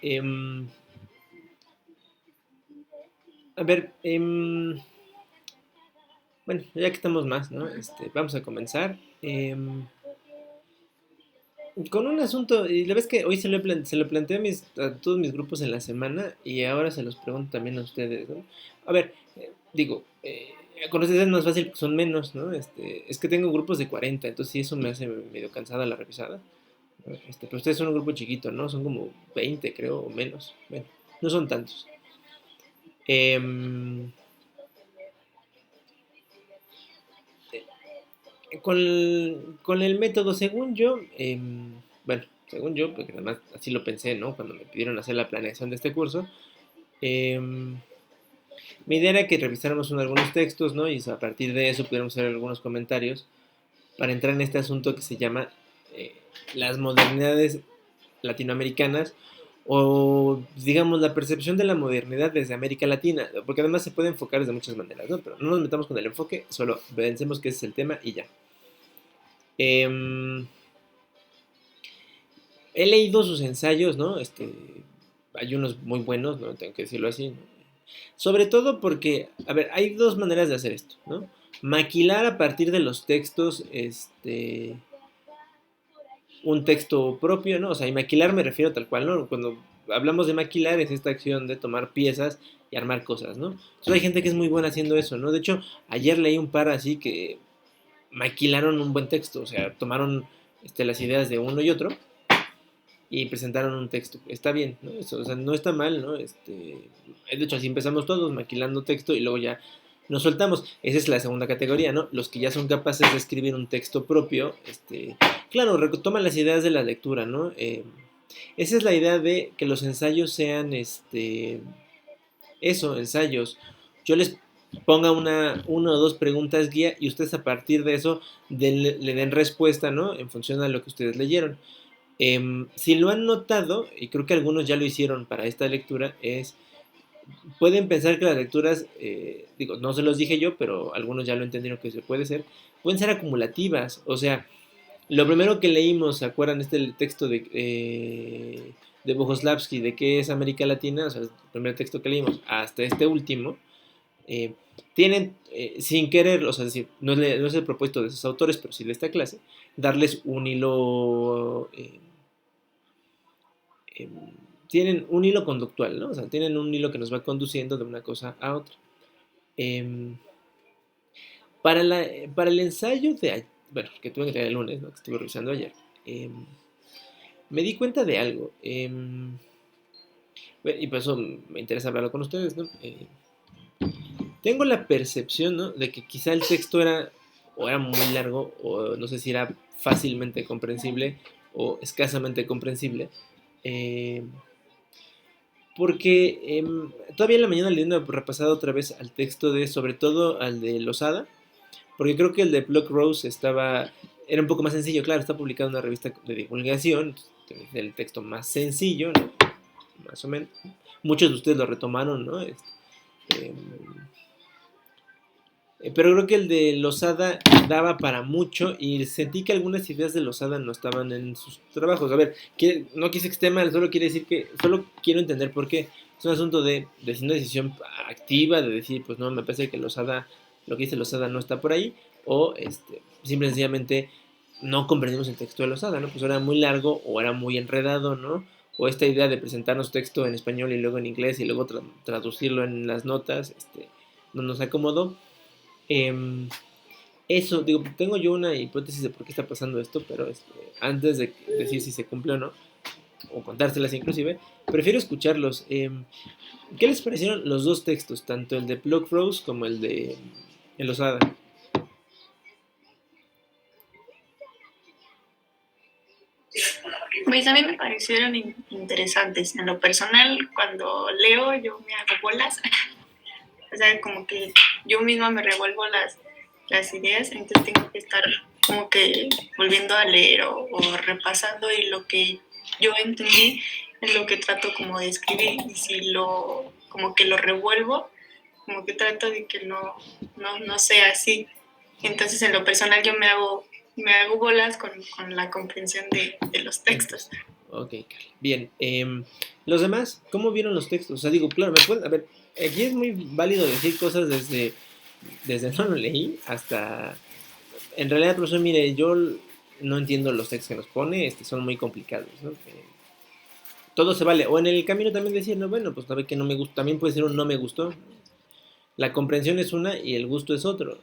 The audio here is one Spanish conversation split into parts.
Em, a ver, bueno, ya que estamos más, ¿no? Vamos a comenzar con un asunto, y la vez que hoy se lo planteé a todos mis grupos en la semana y ahora se los pregunto también a ustedes, ¿no? A ver, con ustedes es más fácil porque son menos, ¿no? Es que tengo grupos de 40, entonces sí, eso me hace medio cansada la revisada. ¿No? Pero ustedes son un grupo chiquito, ¿no? Son como 20, creo, o menos. Bueno, no son tantos. Em, con el método, bueno, según yo, porque además así lo pensé, ¿no? Cuando me pidieron hacer la planeación de este curso, em, mi idea era que revisáramos algunos textos, ¿no? Y a partir de eso pudiéramos hacer algunos comentarios para entrar en este asunto que se llama eh, las modernidades latinoamericanas o, digamos, la percepción de la modernidad desde América Latina, porque además se puede enfocar de muchas maneras, ¿no? Pero no nos metamos con el enfoque, solo pensemos que ese es el tema y ya. Eh, He leído sus ensayos, ¿no? Hay unos muy buenos, ¿no? Tengo que decirlo así, ¿no? Sobre todo porque, a ver, hay dos maneras de hacer esto, ¿no? Maquilar a partir de los textos, un texto propio, ¿no? O sea, y maquilar me refiero tal cual, ¿no? Cuando hablamos de maquilar es esta acción de tomar piezas y armar cosas, ¿no? Entonces hay gente que es muy buena haciendo eso, ¿no? De hecho, ayer leí un par así que maquilaron un buen texto, o sea, tomaron las ideas de uno y otro y presentaron un texto. Está bien, ¿no? Eso, o sea, no está mal, ¿no? De hecho, así empezamos todos, maquilando texto y luego ya nos soltamos. Esa es la segunda categoría, ¿no? Los que ya son capaces de escribir un texto propio, claro, retoman las ideas de la lectura, ¿no? Esa es la idea de que los ensayos sean, eso, ensayos. Yo les ponga una o dos preguntas guía y ustedes a partir de eso le den respuesta, ¿no? En función a lo que ustedes leyeron. Si lo han notado, y creo que algunos ya lo hicieron para esta lectura, pueden pensar que las lecturas, digo, no se los dije yo, pero algunos ya lo entendieron que se puede ser, pueden ser acumulativas. O sea, lo primero que leímos, ¿se acuerdan este texto de Bogoslavsky, de qué es América Latina? O sea, el primer texto que leímos, hasta este último, eh, tienen, sin querer, o sea, es decir, no es el propuesto de esos autores, pero sí de esta clase, darles un hilo eh, tienen un hilo conductual, ¿no? O sea, tienen un hilo que nos va conduciendo de una cosa a otra. Eh, para el ensayo bueno, que tuve que traer el lunes, ¿no? Que estuve revisando ayer, eh, me di cuenta de algo. Y por eso me interesa hablarlo con ustedes, ¿no? Tengo la percepción, ¿no? De que quizá el texto era muy largo, o no sé si era fácilmente comprensible o escasamente comprensible. Eh, Porque todavía en la mañana leyendo repasado otra vez al texto sobre todo al de Losada, porque creo que el de Block Rose era un poco más sencillo, claro, está publicado en una revista de divulgación, es el texto más sencillo, ¿no? Más o menos. Muchos de ustedes lo retomaron, ¿no? Eh, pero creo que el de Losada daba para mucho y sentí que algunas ideas de Losada no estaban en sus trabajos. A ver, no quise que esté mal, solo quiere decir que, solo quiero entender por qué. Es un asunto de una decisión activa, de decir, pues no, me parece que Losada, lo que dice Losada no está por ahí, o simple y sencillamente no comprendimos el texto de Losada, ¿no? Pues era muy largo o era muy enredado, ¿no? O esta idea de presentarnos texto en español y luego en inglés y luego traducirlo en las notas, no nos acomodó. Em, Eso, digo, tengo yo una hipótesis de por qué está pasando esto, pero antes de decir si se cumple o no, o contárselas inclusive, prefiero escucharlos. ¿Qué les parecieron los dos textos, tanto el de Block Rose como el de El Osada? Pues a mí me parecieron interesantes. En lo personal, cuando leo, yo me hago bolas. O sea, como que yo misma me revuelvo las ideas, entonces tengo que estar como que volviendo a leer o repasando y lo que yo entendí es lo que trato como de escribir. Y si como que lo revuelvo, como que trato de que no sea así. Entonces, en lo personal, yo me hago bolas con la comprensión de los textos. Ok, Carla. Bien. Los demás, ¿cómo vieron los textos? O sea, digo, claro, a ver, aquí es muy válido decir cosas desde no lo leí hasta... En realidad, profesor, mire, yo no entiendo los textos que nos pone, son muy complicados, ¿no? Todo se vale. O en el camino también decir, no, bueno, pues sabe que no me gusta, también puede ser un no me gustó. La comprensión es una y el gusto es otro.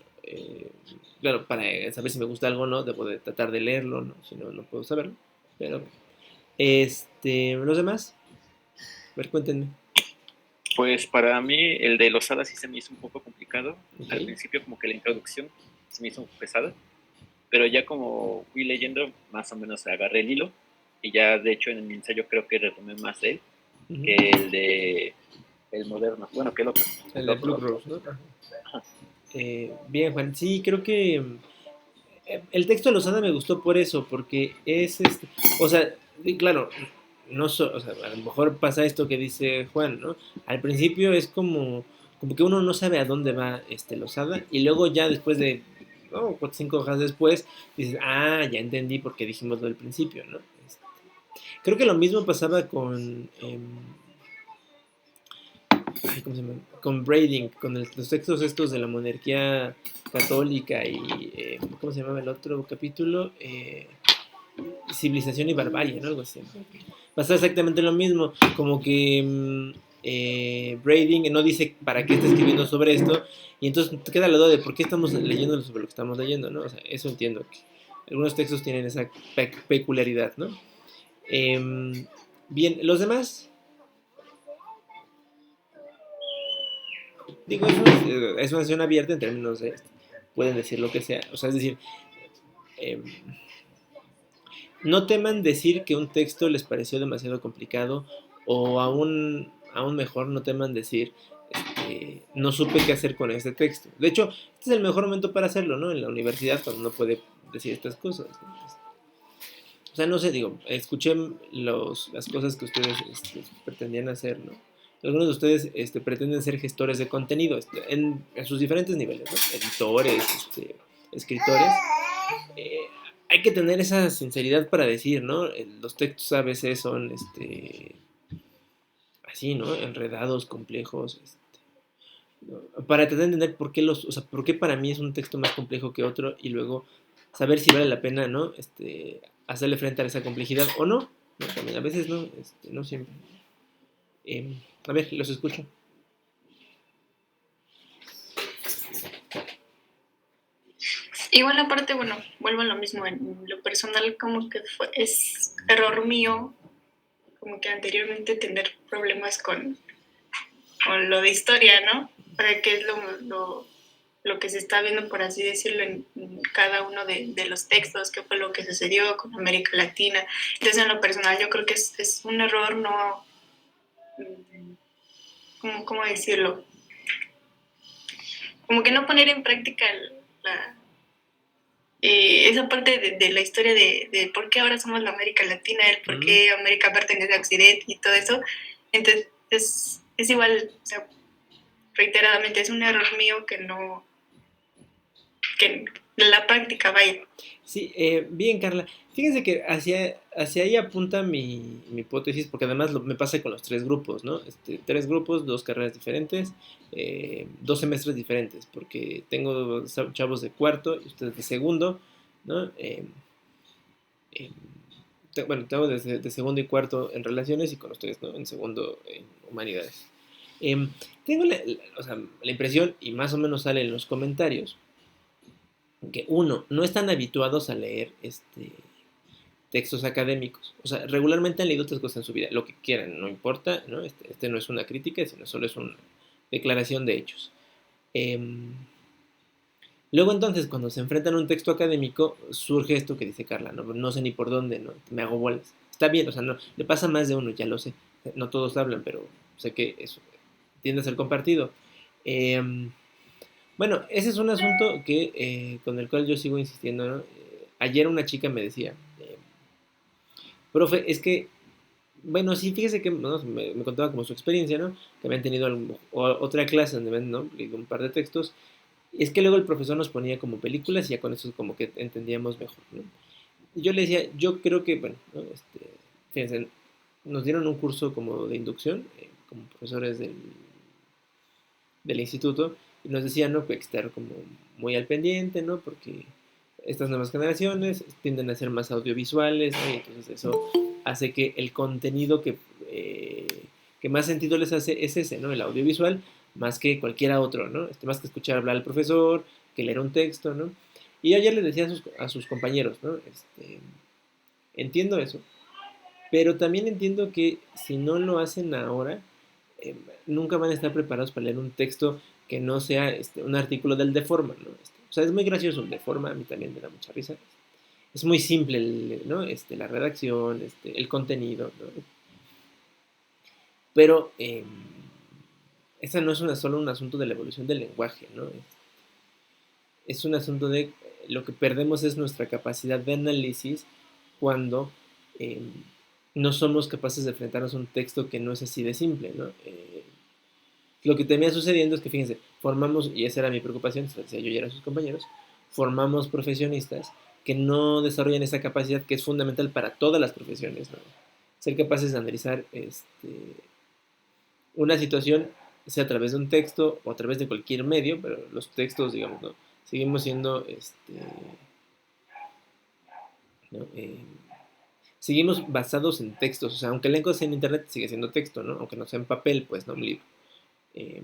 Claro, para saber si me gusta algo o no, debo de tratar de leerlo, ¿no? Si no, no puedo saberlo. Pero, los demás, a ver, cuéntenme. Pues para mí el de Losada sí se me hizo un poco complicado. Al Ok. principio como que la introducción se me hizo pesada, pero ya como fui leyendo más o menos agarré el hilo y ya de hecho en mi ensayo creo que retomé más de él Ujú. que el de el moderno, bueno que el otro. El de Blue Rose, ¿no? Ajá. Bien, Juan. Sí, creo que el texto de Lozada me gustó por eso, porque es o sea, claro, o sea, a lo mejor pasa esto que dice Juan, ¿no? Al principio es como que uno no sabe a dónde va Lozada, y luego ya después de, ¿no? 4 o 5 hojas después, dices, ah, ya entendí por qué dijimos lo del principio, ¿no? Creo que lo mismo pasaba con, ay, ¿cómo se llama? Con Brading, con los textos estos de la monarquía católica y, ¿cómo se llamaba el otro capítulo? Civilización y barbarie, ¿no? Algo así. Pasa exactamente lo mismo, como que Brading no dice para qué está escribiendo sobre esto, y entonces te queda la duda de por qué estamos leyendo sobre lo que estamos leyendo, ¿no? O sea, eso entiendo que algunos textos tienen esa peculiaridad, ¿no? Bien, los demás, digo, es una sesión abierta en términos de, pueden decir lo que sea, o sea, es decir, eh, no teman decir que un texto les pareció demasiado complicado o aún mejor no teman decir no supe qué hacer con este texto. De hecho, este es el mejor momento para hacerlo, ¿no? En la universidad cuando uno puede decir estas cosas, ¿no? O sea, no sé, digo, escuché las cosas que ustedes pretendían hacer, ¿no? Algunos de ustedes pretenden ser gestores de contenido en sus diferentes niveles, ¿no? Editores, escritores. eh, Hay que tener esa sinceridad para decir, ¿no? Los textos a veces son, así, ¿no? Enredados, complejos, ¿no? Para tratar de entender por qué o sea, por qué para mí es un texto más complejo que otro y luego saber si vale la pena, ¿no? Hacerle frente a esa complejidad o no, ¿no? También a veces no, no siempre. A ver, los escucho. Igual aparte, bueno, vuelvo a lo mismo, en lo personal como que es error mío, como que anteriormente tener problemas con lo de historia, ¿no? Para qué es lo que se está viendo, por así decirlo, en cada uno de los textos, qué fue lo que sucedió con América Latina. Entonces, en lo personal, yo creo que es un error no, ¿cómo decirlo? Como que no poner en práctica la, esa parte de la historia de por qué ahora somos la América Latina, el por qué América pertenece a Occidente y todo eso. Entonces, es igual, o sea, reiteradamente, es un error mío que la práctica vaya. Sí, bien, Carla. Fíjense que hacia ahí apunta mi hipótesis, porque además me pasa con los 3 grupos, ¿no? 3 grupos, 2 carreras diferentes, 2 semestres diferentes, porque tengo chavos de cuarto y ustedes de segundo, ¿no? Eh, bueno, tengo de segundo y cuarto en relaciones y con ustedes, ¿no? En segundo en humanidades. Tengo o sea, la impresión, y más o menos sale en los comentarios, que uno, no están habituados a leer textos académicos. O sea, regularmente han leído otras cosas en su vida, lo que quieran, no importa, ¿no? No es una crítica, sino solo es una declaración de hechos. Luego entonces, cuando se enfrentan a un texto académico, surge esto que dice Carla, ¿no? No sé ni por dónde, ¿no? Me hago bolas. Está bien, o sea, no, le pasa a más de uno, ya lo sé. No todos hablan, pero sé que eso tiende a ser compartido. Bueno, ese es un asunto con el cual yo sigo insistiendo, ¿no? Ayer una chica me decía, profe, es que, bueno, sí, fíjese que ¿no? me contaba como su experiencia, ¿no? Que habían tenido otra clase donde habían, ¿no? leído un par de textos. Y es que luego el profesor nos ponía como películas y ya con eso como que entendíamos mejor, ¿no? Y yo le decía, yo creo que, bueno, ¿no? fíjense, nos dieron un curso como de inducción, como profesores del instituto, y nos decían, ¿no? Que hay que estar como muy al pendiente, ¿no? Porque estas nuevas generaciones tienden a ser más audiovisuales, ¿no? Y entonces eso hace que el contenido que más sentido les hace es ese, ¿no? El audiovisual, más que cualquiera otro, ¿no? Más que escuchar hablar al profesor, que leer un texto, ¿no? Y ayer les decía a sus compañeros, ¿no? Entiendo eso, pero también entiendo que si no lo hacen ahora, eh, nunca van a estar preparados para leer un texto que no sea un artículo del Deforma, ¿no? O sea, es muy gracioso el Deforma, a mí también me da mucha risa. Es muy simple, ¿no? La redacción, el contenido, ¿no? Pero esta no es solo un asunto de la evolución del lenguaje, ¿no? Es un asunto de lo que perdemos es nuestra capacidad de análisis cuando eh, no somos capaces de enfrentarnos a un texto que no es así de simple, ¿no? Lo que termina sucediendo es que, fíjense, formamos, y esa era mi preocupación, se lo decía yo y a sus compañeros, formamos profesionistas que no desarrollan esa capacidad que es fundamental para todas las profesiones, ¿no? Ser capaces de analizar una situación, sea a través de un texto o a través de cualquier medio, pero los textos, digamos, ¿no? Seguimos siendo, ¿no? Seguimos basados en textos, o sea, aunque la cosa en internet sigue siendo texto, ¿no? Aunque no sea en papel, pues, ¿no? Un libro. Eh,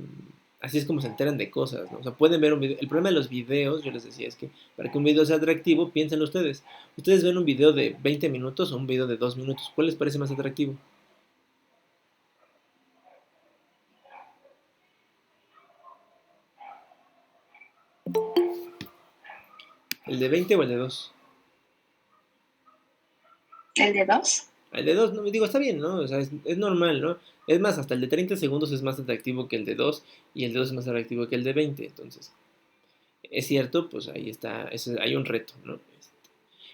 Así es como se enteran de cosas, ¿no? O sea, pueden ver un video. El problema de los videos, yo les decía, es que para que un video sea atractivo, piensen ustedes. Ustedes ven un video de 20 minutos o un video de 2 minutos. ¿Cuál les parece más atractivo? ¿El de 20 o el de 2? ¿El de 2? El de 2, no, digo, está bien, ¿no? O sea, es normal, ¿no? Es más, hasta el de 30 segundos es más atractivo que el de 2 y el de 2 es más atractivo que el de 20. Entonces, es cierto, pues ahí está, hay un reto, ¿no?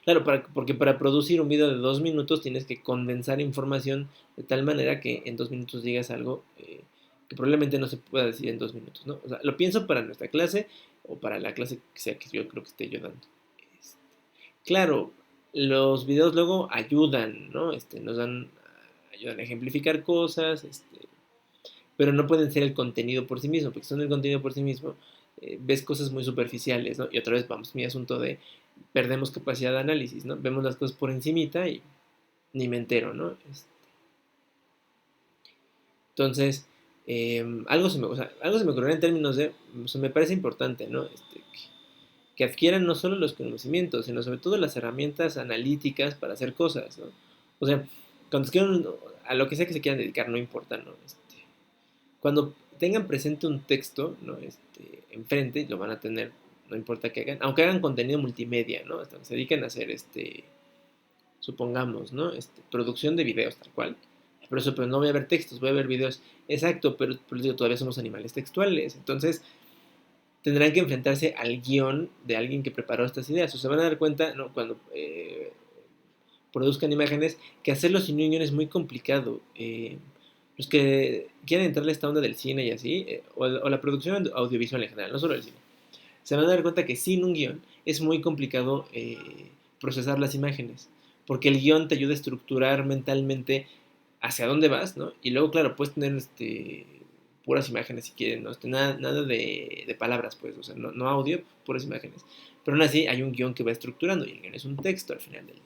Claro, porque para producir un video de 2 minutos tienes que condensar información de tal manera que en 2 minutos digas algo que probablemente no se pueda decir en 2 minutos, ¿no? O sea, lo pienso para nuestra clase o para la clase que sea que yo creo que esté yo dando. Este, claro, los videos luego ayudan, ¿no? Ayudan a ejemplificar cosas, pero no pueden ser el contenido por sí mismo, porque si son el contenido por sí mismo, ves cosas muy superficiales, ¿no? Y otra vez vamos, mi asunto de perdemos capacidad de análisis, ¿no? Vemos las cosas por encimita y ni me entero, ¿no? Entonces, algo se me ocurrió en términos de, o sea, me parece importante, ¿no? Que adquieran no solo los conocimientos, sino sobre todo las herramientas analíticas para hacer cosas, ¿no? O sea, cuando quieran, a lo que sea que se quieran dedicar, no importa, ¿no? Cuando tengan presente un texto, ¿no? Enfrente, lo van a tener, no importa qué hagan, aunque hagan contenido multimedia, ¿no? Hasta que se dediquen a hacer, supongamos, ¿no? Producción de videos, tal cual. Pero no voy a ver textos, voy a ver videos. Exacto, pero digo, todavía somos animales textuales. Entonces, tendrán que enfrentarse al guión de alguien que preparó estas ideas. O se van a dar cuenta, ¿no? Cuando produzcan imágenes, que hacerlo sin un guión es muy complicado. Los que quieren entrarle a esta onda del cine y así, o la producción audiovisual en general, no solo el cine, se van a dar cuenta que sin un guión es muy complicado procesar las imágenes, porque el guión te ayuda a estructurar mentalmente hacia dónde vas, ¿no? Y luego, claro, puedes tener puras imágenes si quieren, ¿no? Nada de palabras, pues, o sea, no audio, puras imágenes. Pero aún así hay un guión que va estructurando y el guión es un texto al final del día.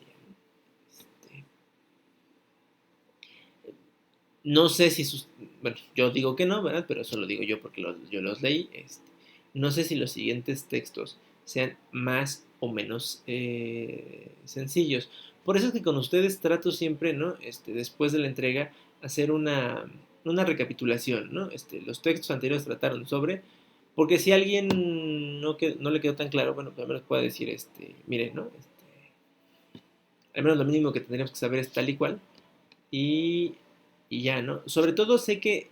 No sé si bueno, yo digo que no, ¿verdad? Pero eso lo digo yo porque yo los leí. No sé si los siguientes textos sean más o menos sencillos. Por eso es que con ustedes trato siempre, ¿no? Después de la entrega, hacer una recapitulación, ¿no? Los textos anteriores trataron sobre, porque si a alguien no le quedó tan claro, bueno, pues al menos puede decir, miren, ¿no? Al menos lo mínimo que tendríamos que saber es tal y cual. Y, y ya, ¿no? Sobre todo sé que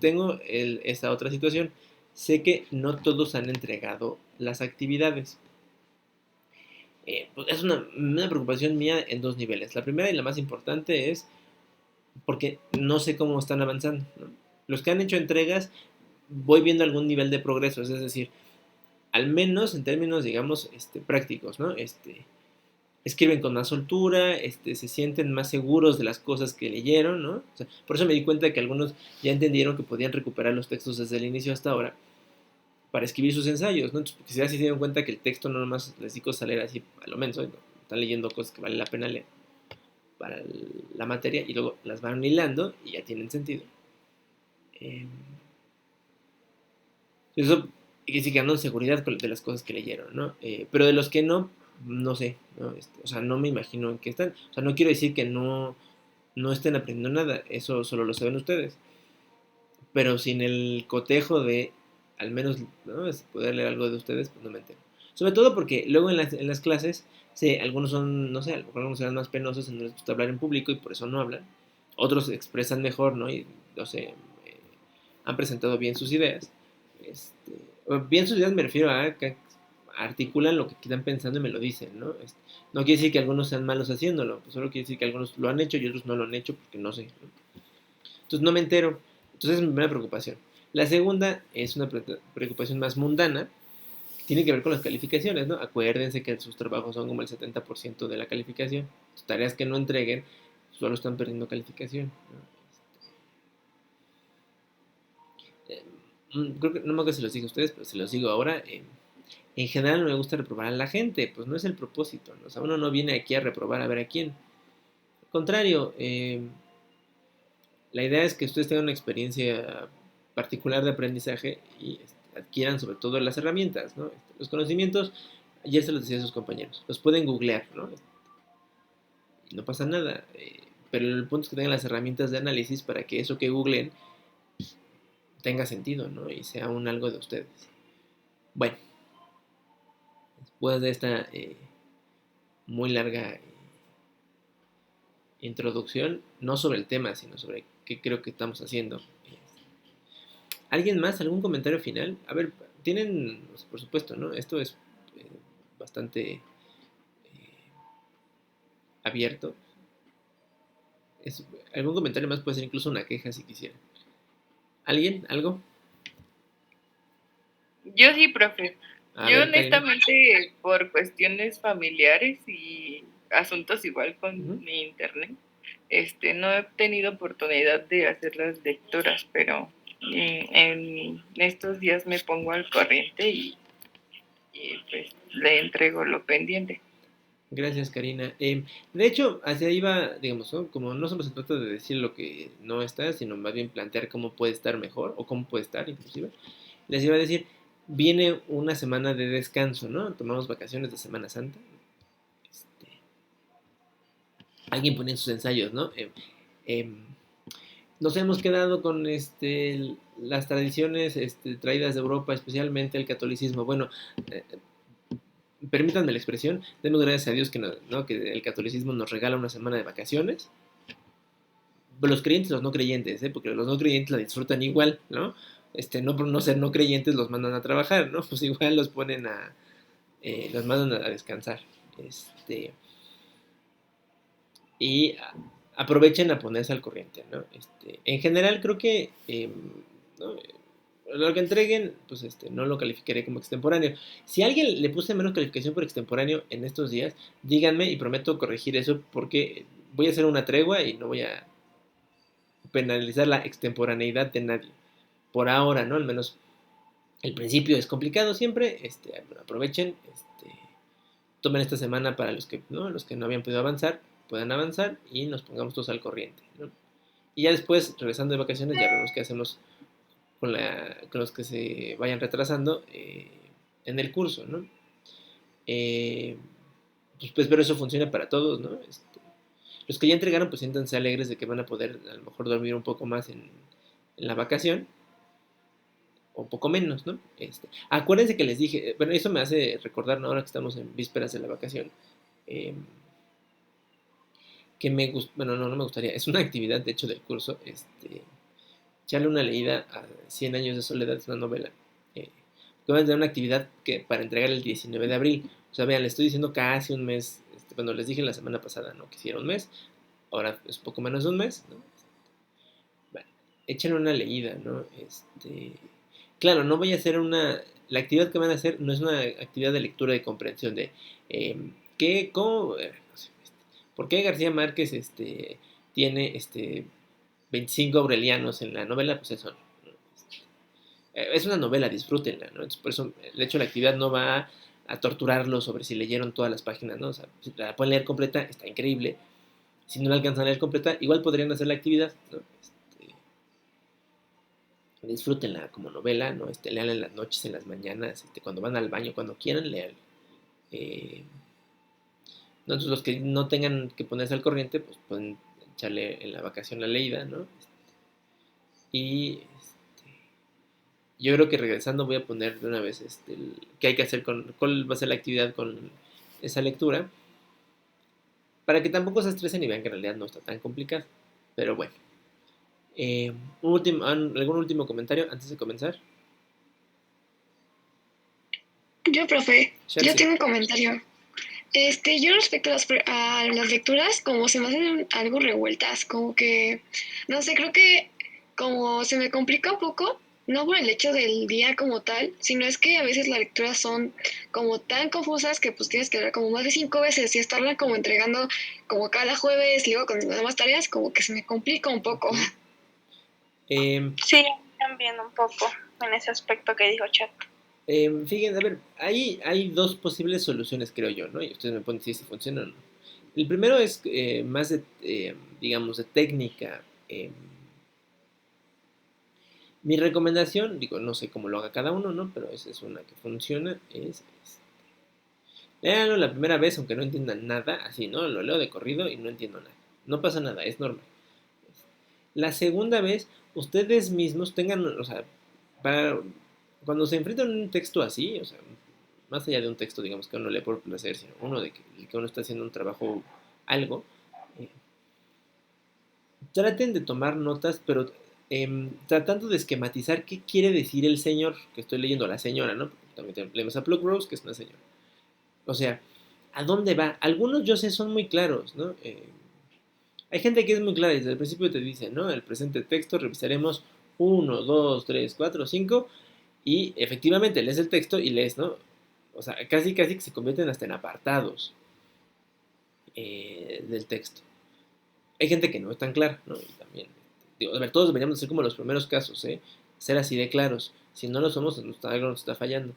tengo esta otra situación. Sé que no todos han entregado las actividades. Pues es una preocupación mía en dos niveles. La primera y la más importante es porque no sé cómo están avanzando, ¿no? Los que han hecho entregas, voy viendo algún nivel de progreso, es decir, al menos en términos, digamos, prácticos, ¿no? escriben con más soltura, se sienten más seguros de las cosas que leyeron, ¿no? O sea, por eso me di cuenta que algunos ya entendieron que podían recuperar los textos desde el inicio hasta ahora para escribir sus ensayos, ¿no? Entonces, porque ya se dieron cuenta que el texto no nomás les digo salir así a lo menos, ¿no? Están leyendo cosas que vale la pena leer para la materia y luego las van hilando y ya tienen sentido. Eso quiere decir que andan seguridad de las cosas que leyeron, ¿no? Pero de los que no, no sé, ¿no? O sea, no me imagino en qué están. O sea, no quiero decir que no estén aprendiendo nada, eso solo lo saben ustedes. Pero sin el cotejo de, al menos, ¿no? Poder leer algo de ustedes, pues no me entero. Sobre todo porque luego en las clases, sí, algunos son, no sé, a lo mejor algunos serán más penosos, no les gusta hablar en público y por eso no hablan. Otros se expresan mejor, ¿no? Y, no sé, han presentado bien sus ideas. Bien sus ideas me refiero a que articulan lo que están pensando y me lo dicen, ¿no? No quiere decir que algunos sean malos haciéndolo, pues solo quiere decir que algunos lo han hecho y otros no lo han hecho porque no sé, ¿no? Entonces no me entero. Entonces es mi primera preocupación. La segunda es una preocupación más mundana, que tiene que ver con las calificaciones, ¿no? Acuérdense que sus trabajos son como el 70% de la calificación. Sus tareas que no entreguen solo están perdiendo calificación, ¿no? Creo que no me acuerdo si los digo a ustedes, pero se los digo ahora. En general no me gusta reprobar a la gente, pues no es el propósito, ¿no? O sea, uno no viene aquí a reprobar a ver a quién. Al contrario, la idea es que ustedes tengan una experiencia particular de aprendizaje y adquieran sobre todo las herramientas, ¿no? Los conocimientos, ayer se los decía a sus compañeros, los pueden googlear, ¿no? Y no pasa nada, pero el punto es que tengan las herramientas de análisis para que eso que googleen tenga sentido, ¿no? Y sea un algo de ustedes. Bueno, después de esta muy larga introducción, no sobre el tema, sino sobre qué creo que estamos haciendo. ¿Alguien más? ¿Algún comentario final? A ver, tienen, pues, por supuesto, ¿no? Esto es bastante abierto. Algún comentario más puede ser incluso una queja si quisieran. ¿Alguien? ¿Algo? Yo sí, profe. A Yo ver, Karina. honestamente, por cuestiones familiares y asuntos igual con Ujú. mi internet, no he tenido oportunidad de hacer las lecturas, pero en estos días me pongo al corriente y pues le entrego lo pendiente. Gracias, Karina. De hecho, hacia ahí va, digamos, ¿no? Como no solo se trata de decir lo que no está, sino más bien plantear cómo puede estar mejor o cómo puede estar, inclusive. Les iba a decir, viene una semana de descanso, ¿no? Tomamos vacaciones de Semana Santa. Alguien pone en sus ensayos, ¿no? Nos hemos quedado con las tradiciones traídas de Europa, especialmente el catolicismo. Bueno, eh, permítanme la expresión, demos gracias a Dios que, ¿no? Que el catolicismo nos regala una semana de vacaciones. Los creyentes y los no creyentes, porque los no creyentes la disfrutan igual, ¿no? No por no ser no creyentes los mandan a trabajar, ¿no? Pues igual los ponen los mandan a descansar. Y aprovechen a ponerse al corriente, ¿no? En general creo que ¿no? Lo que entreguen, pues no lo calificaré como extemporáneo. Si a alguien le puse menos calificación por extemporáneo en estos días, díganme y prometo corregir eso porque voy a hacer una tregua y no voy a penalizar la extemporaneidad de nadie. Por ahora, ¿no? Al menos el principio es complicado siempre. Aprovechen, tomen esta semana para los que no habían podido avanzar, puedan avanzar y nos pongamos todos al corriente, ¿no? Y ya después, regresando de vacaciones, ya vemos qué hacemos con los que se vayan retrasando en el curso, ¿no? Pues espero eso funcione para todos, ¿no? Los que ya entregaron, pues siéntanse alegres de que van a poder a lo mejor dormir un poco más en la vacación, o un poco menos, ¿no? Acuérdense que les dije, bueno, eso me hace recordar, ¿no? Ahora que estamos en vísperas de la vacación, eh, que bueno, no me gustaría, es una actividad, de hecho, del curso, echarle una leída a 100 años de soledad, es una novela, que van a tener una actividad que para entregar el 19 de abril, o sea, vean, les estoy diciendo casi un mes, bueno, les dije la semana pasada, ¿no? Que hiciera un mes, ahora es poco menos de un mes, ¿no? Bueno, échenle una leída, ¿no? Claro, no voy a hacer la actividad que van a hacer no es una actividad de lectura de comprensión de ¿Cómo? No sé, ¿por qué García Márquez tiene 25 aurelianos en la novela? Pues eso, ¿no? Es una novela, disfrútenla, ¿no? Entonces, por eso el hecho de la actividad no va a torturarlo sobre si leyeron todas las páginas, ¿no? O sea, si la pueden leer completa, está increíble. Si no la alcanzan a leer completa, igual podrían hacer la actividad, ¿no? Disfrútenla como novela, ¿no? Leanla en las noches, en las mañanas, cuando van al baño, cuando quieran leer. Eh, Entonces los que no tengan que ponerse al corriente, pues pueden echarle en la vacación la leída, ¿no? Y yo creo que regresando voy a poner de una vez qué hay que hacer cuál va a ser la actividad con esa lectura, para que tampoco se estresen y vean que en realidad no está tan complicado. Pero bueno, ¿algún último comentario antes de comenzar? Yo, profe, yo Sharsi. tengo un comentario. Yo respecto a las lecturas, como se me hacen algo revueltas, como que, no sé, creo que como se me complica un poco, no por el hecho del día como tal, sino es que a veces las lecturas son como tan confusas que pues tienes que leer como más de 5 veces y estarla como entregando como cada jueves, y luego con las demás tareas, como que se me complica un poco. Sí, también un poco en ese aspecto que dijo Chat. Fíjense, a ver, hay dos posibles soluciones, creo yo, ¿no? Y ustedes me pueden decir si funciona o no. El primero es más de, digamos, de técnica. Mi recomendación, digo, no sé cómo lo haga cada uno, ¿no? Pero esa es una que funciona, léanlo la primera vez, aunque no entiendan nada, así, ¿no? Lo leo de corrido y no entiendo nada. No pasa nada, es normal. La segunda vez, ustedes mismos tengan, o sea, cuando se enfrentan a un texto así, o sea, más allá de un texto, digamos, que uno lee por placer, sino uno de que uno está haciendo un trabajo, algo, eh, traten de tomar notas, pero tratando de esquematizar qué quiere decir el señor que estoy leyendo, la señora, ¿no? También leemos a Plugrose, que es una señora. O sea, ¿a dónde va? Algunos yo sé son muy claros, ¿no? Hay gente que es muy clara y desde el principio te dice, ¿no? El presente texto revisaremos 1, 2, 3, 4, 5 y efectivamente lees el texto y lees, ¿no? O sea, casi que se convierten hasta en apartados del texto. Hay gente que no es tan clara, ¿no? Y también, digo, a ver, todos deberíamos ser como los primeros casos, ¿eh? Ser así de claros. Si no lo somos, algo nos está fallando.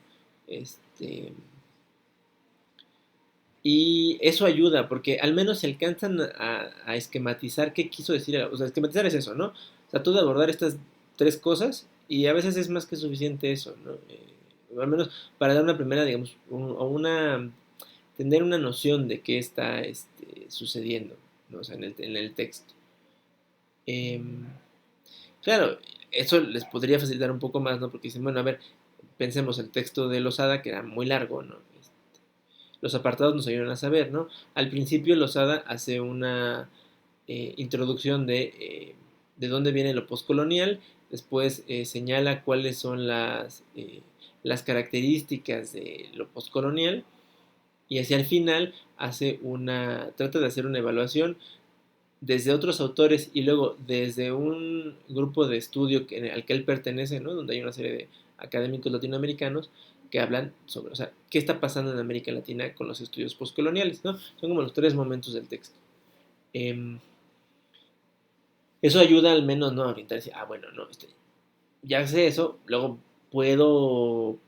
Y eso ayuda, porque al menos se alcanzan a esquematizar qué quiso decir. O sea, esquematizar es eso, ¿no? O sea, tú de abordar estas tres cosas, y a veces es más que suficiente eso, ¿no? Al menos para dar una primera, digamos, tener una noción de qué está sucediendo, ¿no? O sea, en el texto. Claro, eso les podría facilitar un poco más, ¿no? Porque dicen, bueno, a ver, pensemos el texto de Losada, que era muy largo, ¿no? Los apartados nos ayudan a saber, ¿no? Al principio Losada hace una introducción de dónde viene lo postcolonial, después señala cuáles son las características de lo postcolonial, y hacia el final trata de hacer una evaluación desde otros autores y luego desde un grupo de estudio al que él pertenece, ¿no? Donde hay una serie de académicos latinoamericanos que hablan sobre, o sea, qué está pasando en América Latina con los estudios postcoloniales, ¿no? Son como los tres momentos del texto. Eso ayuda al menos, ¿no? A orientarse, bueno, no, ya sé eso, luego puedo,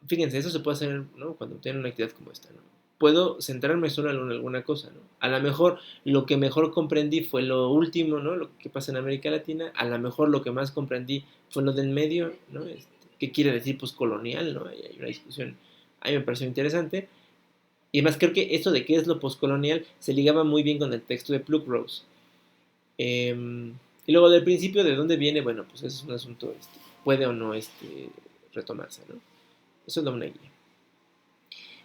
fíjense, eso se puede hacer, ¿no? Cuando tienen una actividad como esta, ¿no? Puedo centrarme solo en alguna cosa, ¿no? A lo mejor lo que mejor comprendí fue lo último, ¿no? Lo que pasa en América Latina. A lo mejor lo que más comprendí fue lo del medio, ¿no? ¿Qué quiere decir poscolonial, ¿no? Hay una discusión, a mí me pareció interesante. Y además creo que eso de qué es lo poscolonial se ligaba muy bien con el texto de Plugrose. Y luego del principio, ¿de dónde viene? Bueno, pues eso es un asunto, puede o no retomarse, ¿no? Eso es una guía.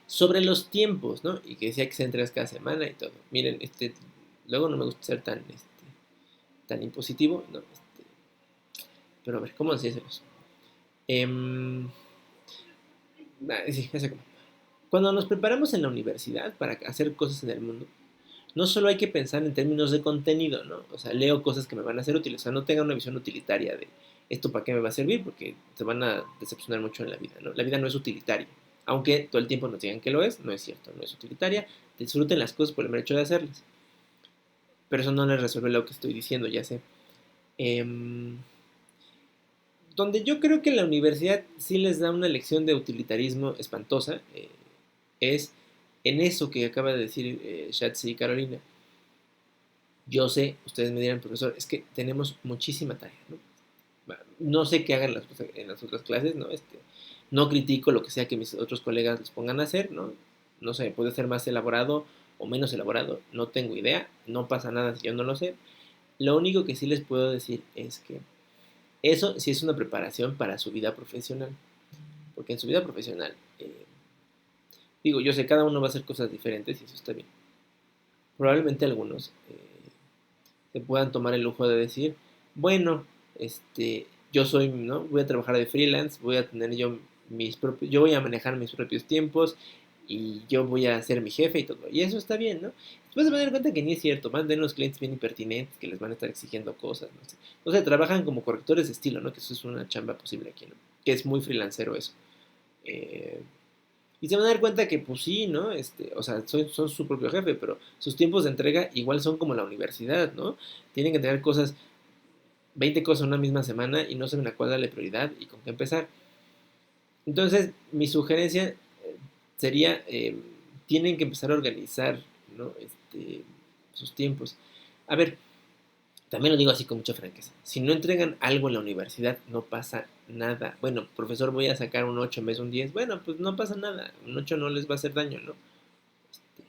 Sobre los tiempos, ¿no? Y que decía que se entregas cada semana y todo. Miren, luego no me gusta ser tan impositivo, ¿no? Pero a ver, ¿cómo decírselos? Sí, ya sé cómo. Cuando nos preparamos en la universidad para hacer cosas en el mundo, no solo hay que pensar en términos de contenido, ¿no? O sea, leo cosas que me van a ser útiles. O sea, no tengan una visión utilitaria de esto para qué me va a servir, porque se van a decepcionar mucho en la vida, ¿no? La vida no es utilitaria. Aunque todo el tiempo nos digan que lo es, no es cierto, no es utilitaria. Disfruten las cosas por el mero hecho de hacerlas. Pero eso no les resuelve lo que estoy diciendo, ya sé. Em, donde yo creo que la universidad sí les da una lección de utilitarismo espantosa, es en eso que acaba de decir Shatsi y Carolina. Yo sé, ustedes me dirán, profesor, es que tenemos muchísima tarea, ¿no? No sé qué hagan en las otras clases, ¿no? No critico lo que sea que mis otros colegas les pongan a hacer, ¿no? No sé, puede ser más elaborado o menos elaborado, no tengo idea, no pasa nada si yo no lo sé. Lo único que sí les puedo decir es que eso sí es una preparación para su vida profesional, porque en su vida profesional, digo, yo sé, cada uno va a hacer cosas diferentes y eso está bien. Probablemente algunos se puedan tomar el lujo de decir, bueno, yo soy, ¿no? Voy a trabajar de freelance, voy a tener yo yo voy a manejar mis propios tiempos y yo voy a ser mi jefe y todo. Y eso está bien, ¿no? Después se van a dar cuenta que ni es cierto, van a tener unos clientes bien impertinentes que les van a estar exigiendo cosas, no sé. O sea, trabajan como correctores de estilo, ¿no? Que eso es una chamba posible aquí, ¿no? Que es muy freelancero eso. Eh, y se van a dar cuenta que, pues sí, ¿no? O sea, son su propio jefe, pero sus tiempos de entrega igual son como la universidad, ¿no? Tienen que tener cosas, 20 cosas en una misma semana y no saben a cuál darle prioridad y con qué empezar. Entonces, mi sugerencia sería, tienen que empezar a organizar, ¿no? Sus tiempos. A ver, también lo digo así con mucha franqueza. Si no entregan algo en la universidad, no pasa nada. Bueno, profesor, voy a sacar un 8 en vez de un 10. Bueno, pues no pasa nada. Un 8 no les va a hacer daño, ¿no? Este,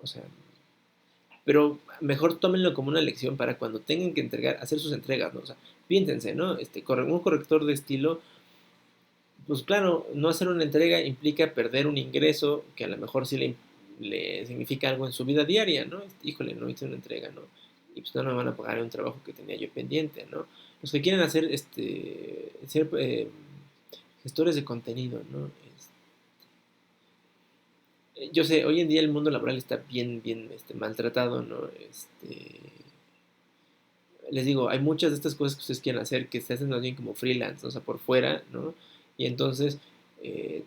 o sea, pero mejor tómenlo como una lección para cuando tengan que entregar, hacer sus entregas, ¿no? O sea, piénsense, ¿no? Un corrector de estilo, pues claro, no hacer una entrega implica perder un ingreso que a lo mejor sí le significa algo en su vida diaria, ¿no? Híjole, no hice una entrega, ¿no? Y pues no me van a pagar un trabajo que tenía yo pendiente, ¿no? Los que quieren hacer, ser gestores de contenido, ¿no? Yo sé, hoy en día el mundo laboral está bien, maltratado, ¿no? Les digo, hay muchas de estas cosas que ustedes quieren hacer que se hacen más bien como freelance, ¿no? O sea, por fuera, ¿no? Y entonces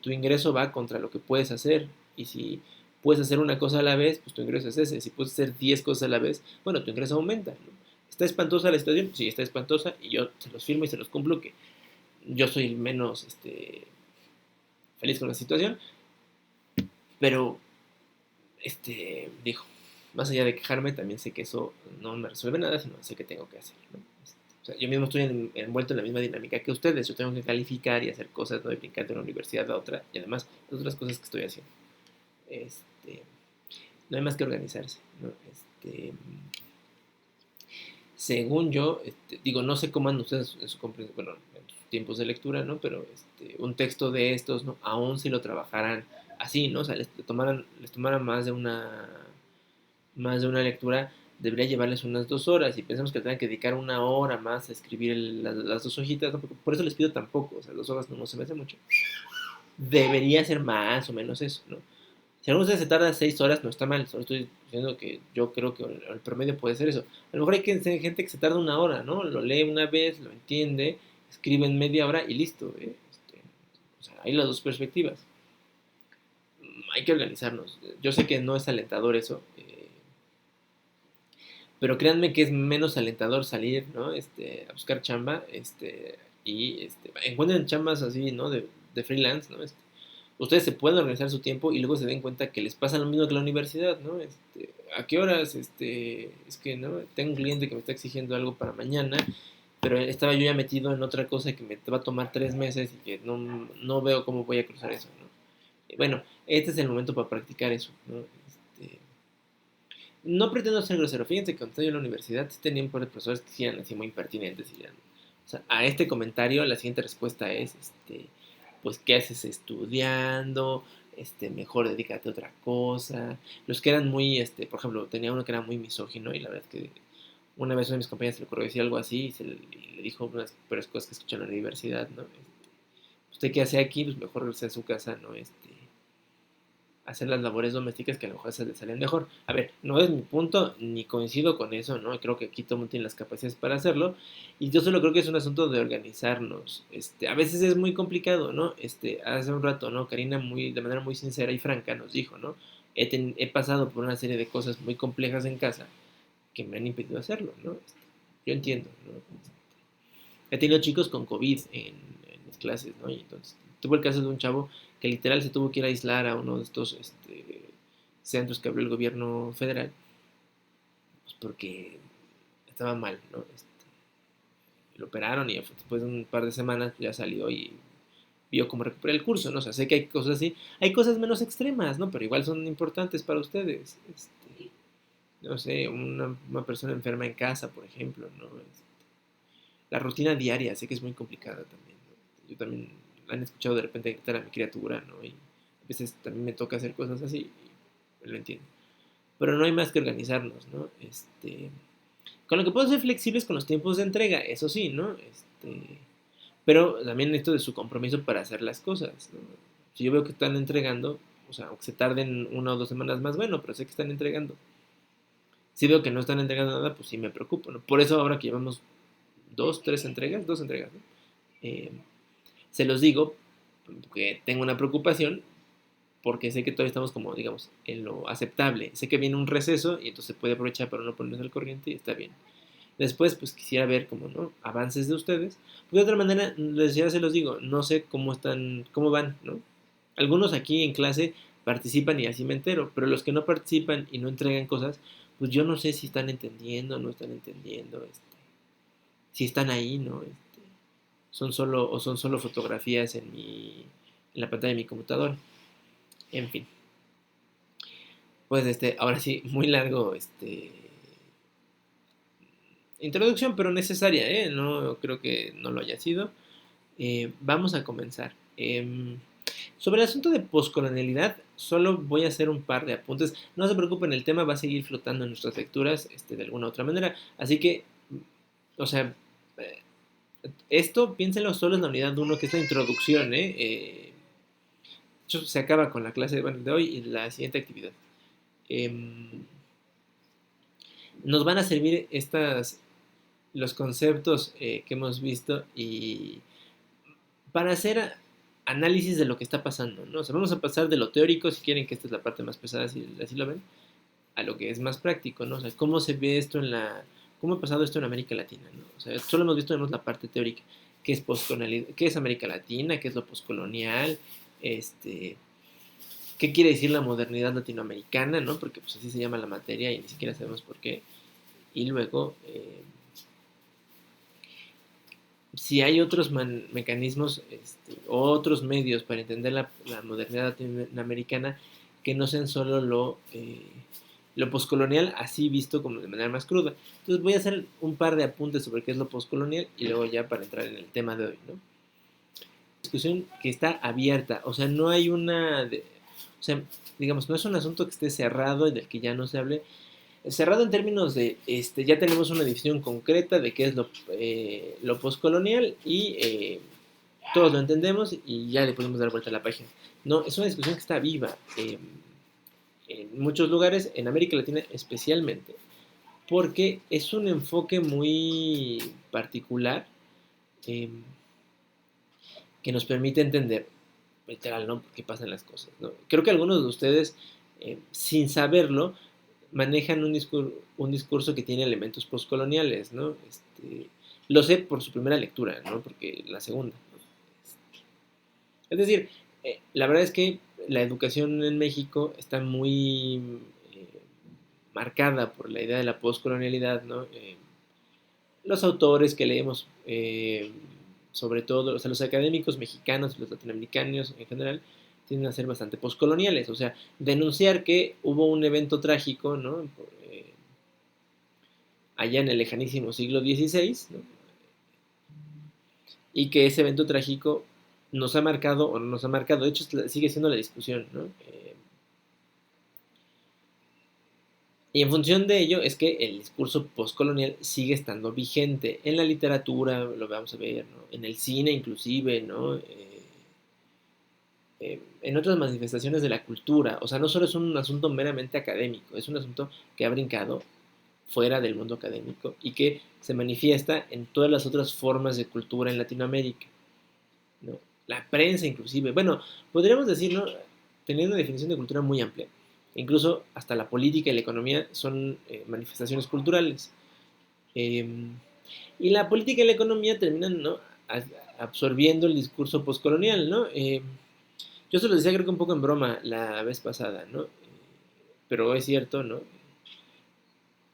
tu ingreso va contra lo que puedes hacer. Y si puedes hacer una cosa a la vez, pues tu ingreso es ese. Si puedes hacer 10 cosas a la vez, bueno, tu ingreso aumenta, ¿no? ¿Está espantosa la situación? Sí, está espantosa y yo se los firmo y se los cumplo que yo soy el menos feliz con la situación, pero dijo, más allá de quejarme, también sé que eso no me resuelve nada, sino sé que tengo que hacer, ¿no? O sea, yo mismo estoy envuelto en la misma dinámica que ustedes, yo tengo que calificar y hacer cosas, no de brincar de una universidad a otra, y además las otras cosas que estoy haciendo. No hay más que organizarse, ¿no? Según yo, digo, no sé cómo andan ustedes en su bueno, en sus tiempos de lectura, ¿no? Pero un texto de estos, ¿no? Aún si lo trabajaran así, ¿no? O sea, les tomaran más de una lectura, debería llevarles unas 2 horas y pensamos que tendrán que dedicar una hora más a escribir las 2 hojitas, ¿no? Por eso les pido tan poco, o sea, 2 horas no se me hace mucho. Debería ser más o menos eso, ¿no? Si alguno de ustedes se tarda 6 horas, no está mal, solo estoy diciendo que yo creo que el promedio puede ser eso. A lo mejor hay gente que se tarda una hora, ¿no? Lo lee una vez, lo entiende, escribe en media hora y listo, ¿eh? O sea, hay las dos perspectivas. Hay que organizarnos. Yo sé que no es alentador eso, pero créanme que es menos alentador salir, ¿no? A buscar chamba, y encuentren chambas así, ¿no? De freelance, ¿no? Ustedes se pueden organizar su tiempo y luego se den cuenta que les pasa lo mismo que la universidad, ¿no? ¿A qué horas? Es que, ¿no? Tengo un cliente que me está exigiendo algo para mañana, pero estaba yo ya metido en otra cosa que me va a tomar 3 meses y que no veo cómo voy a cruzar eso, ¿no? Y bueno, este es el momento para practicar eso, ¿no? No pretendo ser grosero. Fíjense que cuando estaba yo en la universidad sí tenía un par de profesores que sí eran así muy impertinentes. O sea, a este comentario la siguiente respuesta es, pues, ¿qué haces estudiando? Mejor dedícate a otra cosa. Los que eran muy, por ejemplo, tenía uno que era muy misógino y la verdad es que una vez una de mis compañeras se le ocurrió decir algo así y le dijo unas peores cosas que escuchó en la universidad, ¿no? ¿Usted qué hace aquí? Pues mejor regrese a su casa, ¿no? hacer las labores domésticas que a lo mejor se les salen mejor. A ver, no es mi punto, ni coincido con eso, ¿no? Creo que aquí todo el mundo tiene las capacidades para hacerlo, y yo solo creo que es un asunto de organizarnos. A veces es muy complicado, ¿no? Hace un rato, ¿no? Karina de manera muy sincera y franca nos dijo, ¿no? He pasado por una serie de cosas muy complejas en casa que me han impedido hacerlo, ¿no? Yo entiendo, ¿no? He tenido chicos con COVID en mis clases, ¿no? Y entonces tuve el caso de un chavo que literal se tuvo que ir a aislar a uno de estos centros que abrió el gobierno federal, pues porque estaba mal, ¿no? Lo operaron y después de un par de semanas ya salió y vio cómo recuperar el curso, ¿no? O sea, sé que hay cosas así, hay cosas menos extremas, ¿no? Pero igual son importantes para ustedes. No sé, una persona enferma en casa, por ejemplo, ¿no? La rutina diaria, sé que es muy complicada también, ¿no? Yo también han escuchado de repente gritar a mi criatura, ¿no? Y a veces también me toca hacer cosas así, y lo entiendo. Pero no hay más que organizarnos, ¿no? Con lo que puedo ser flexibles con los tiempos de entrega, eso sí, ¿no? Pero también esto de su compromiso para hacer las cosas, ¿no? Si yo veo que están entregando, o sea, aunque se tarden 1 o 2 semanas más, bueno, pero sé que están entregando. Si veo que no están entregando nada, pues sí me preocupo, ¿no? Por eso ahora que llevamos 2 entregas, ¿no? Se los digo porque tengo una preocupación, porque sé que todavía estamos como, digamos, en lo aceptable. Sé que viene un receso y entonces se puede aprovechar para no ponernos al corriente y está bien. Después, pues quisiera ver como, ¿no? Avances de ustedes. Pues de otra manera, ya se los digo, no sé cómo están, cómo van, ¿no? Algunos aquí en clase participan y así me entero, pero los que no participan y no entregan cosas, pues yo no sé si están entendiendo o no están entendiendo, si están ahí, ¿no? Son solo fotografías en la pantalla de mi computadora. En fin. Pues ahora sí, muy largo, introducción, pero necesaria, ¿eh? No creo que no lo haya sido. Vamos a comenzar. Sobre el asunto de poscolonialidad, solo voy a hacer un par de apuntes. No se preocupen, el tema va a seguir flotando en nuestras lecturas, de alguna u otra manera. Así que, o sea, esto piénsenlo solo en la unidad 1, que es la introducción, ¿eh? De hecho, se acaba con la clase de hoy y la siguiente actividad. Nos van a servir los conceptos que hemos visto y para hacer análisis de lo que está pasando, ¿no? O sea, vamos a pasar de lo teórico, si quieren que esta es la parte más pesada, si así lo ven, a lo que es más práctico, ¿no? O sea, cómo se ve esto cómo ha pasado esto en América Latina, ¿no? O sea, solo hemos visto la parte teórica, qué es poscolonialidad, qué es América Latina, qué es lo poscolonial, qué quiere decir la modernidad latinoamericana, ¿no? Porque pues así se llama la materia y ni siquiera sabemos por qué. Y luego, si hay otros mecanismos, otros medios para entender la modernidad latinoamericana que no sean solo lo poscolonial, así visto como de manera más cruda. Entonces voy a hacer un par de apuntes sobre qué es lo poscolonial y luego ya para entrar en el tema de hoy, ¿no? Discusión que está abierta, o sea, no hay o sea, digamos, no es un asunto que esté cerrado y del que ya no se hable. Cerrado en términos de, ya tenemos una definición concreta de qué es lo postcolonial y todos lo entendemos y ya le podemos dar vuelta a la página. No, es una discusión que está viva en muchos lugares, en América Latina especialmente, porque es un enfoque muy particular que nos permite entender, literal, ¿no? Por qué pasan las cosas, ¿no? Creo que algunos de ustedes, sin saberlo, manejan un discurso que tiene elementos postcoloniales, ¿no? Lo sé por su primera lectura, ¿no? Porque la segunda, ¿no? Es decir, la verdad es que la educación en México está muy marcada por la idea de la postcolonialidad, ¿no? Los autores que leemos, sobre todo, o sea, los académicos mexicanos, los latinoamericanos en general, tienden a ser bastante postcoloniales, o sea, denunciar que hubo un evento trágico, ¿no? Allá en el lejanísimo siglo XVI, ¿no? Y que ese evento trágico nos ha marcado o no nos ha marcado, de hecho sigue siendo la discusión, ¿no? Y en función de ello es que el discurso postcolonial sigue estando vigente en la literatura, lo vamos a ver, ¿no? En el cine inclusive, ¿no? en otras manifestaciones de la cultura. O sea, no solo es un asunto meramente académico, es un asunto que ha brincado fuera del mundo académico y que se manifiesta en todas las otras formas de cultura en Latinoamérica, ¿no? La prensa inclusive, bueno, podríamos decir, ¿no? Teniendo una definición de cultura muy amplia, incluso hasta la política y la economía son manifestaciones culturales. Eh, y la política y la economía terminan, ¿no? Absorbiendo el discurso postcolonial, ¿no? Yo se lo decía creo que un poco en broma la vez pasada, ¿no? Pero es cierto, ¿no?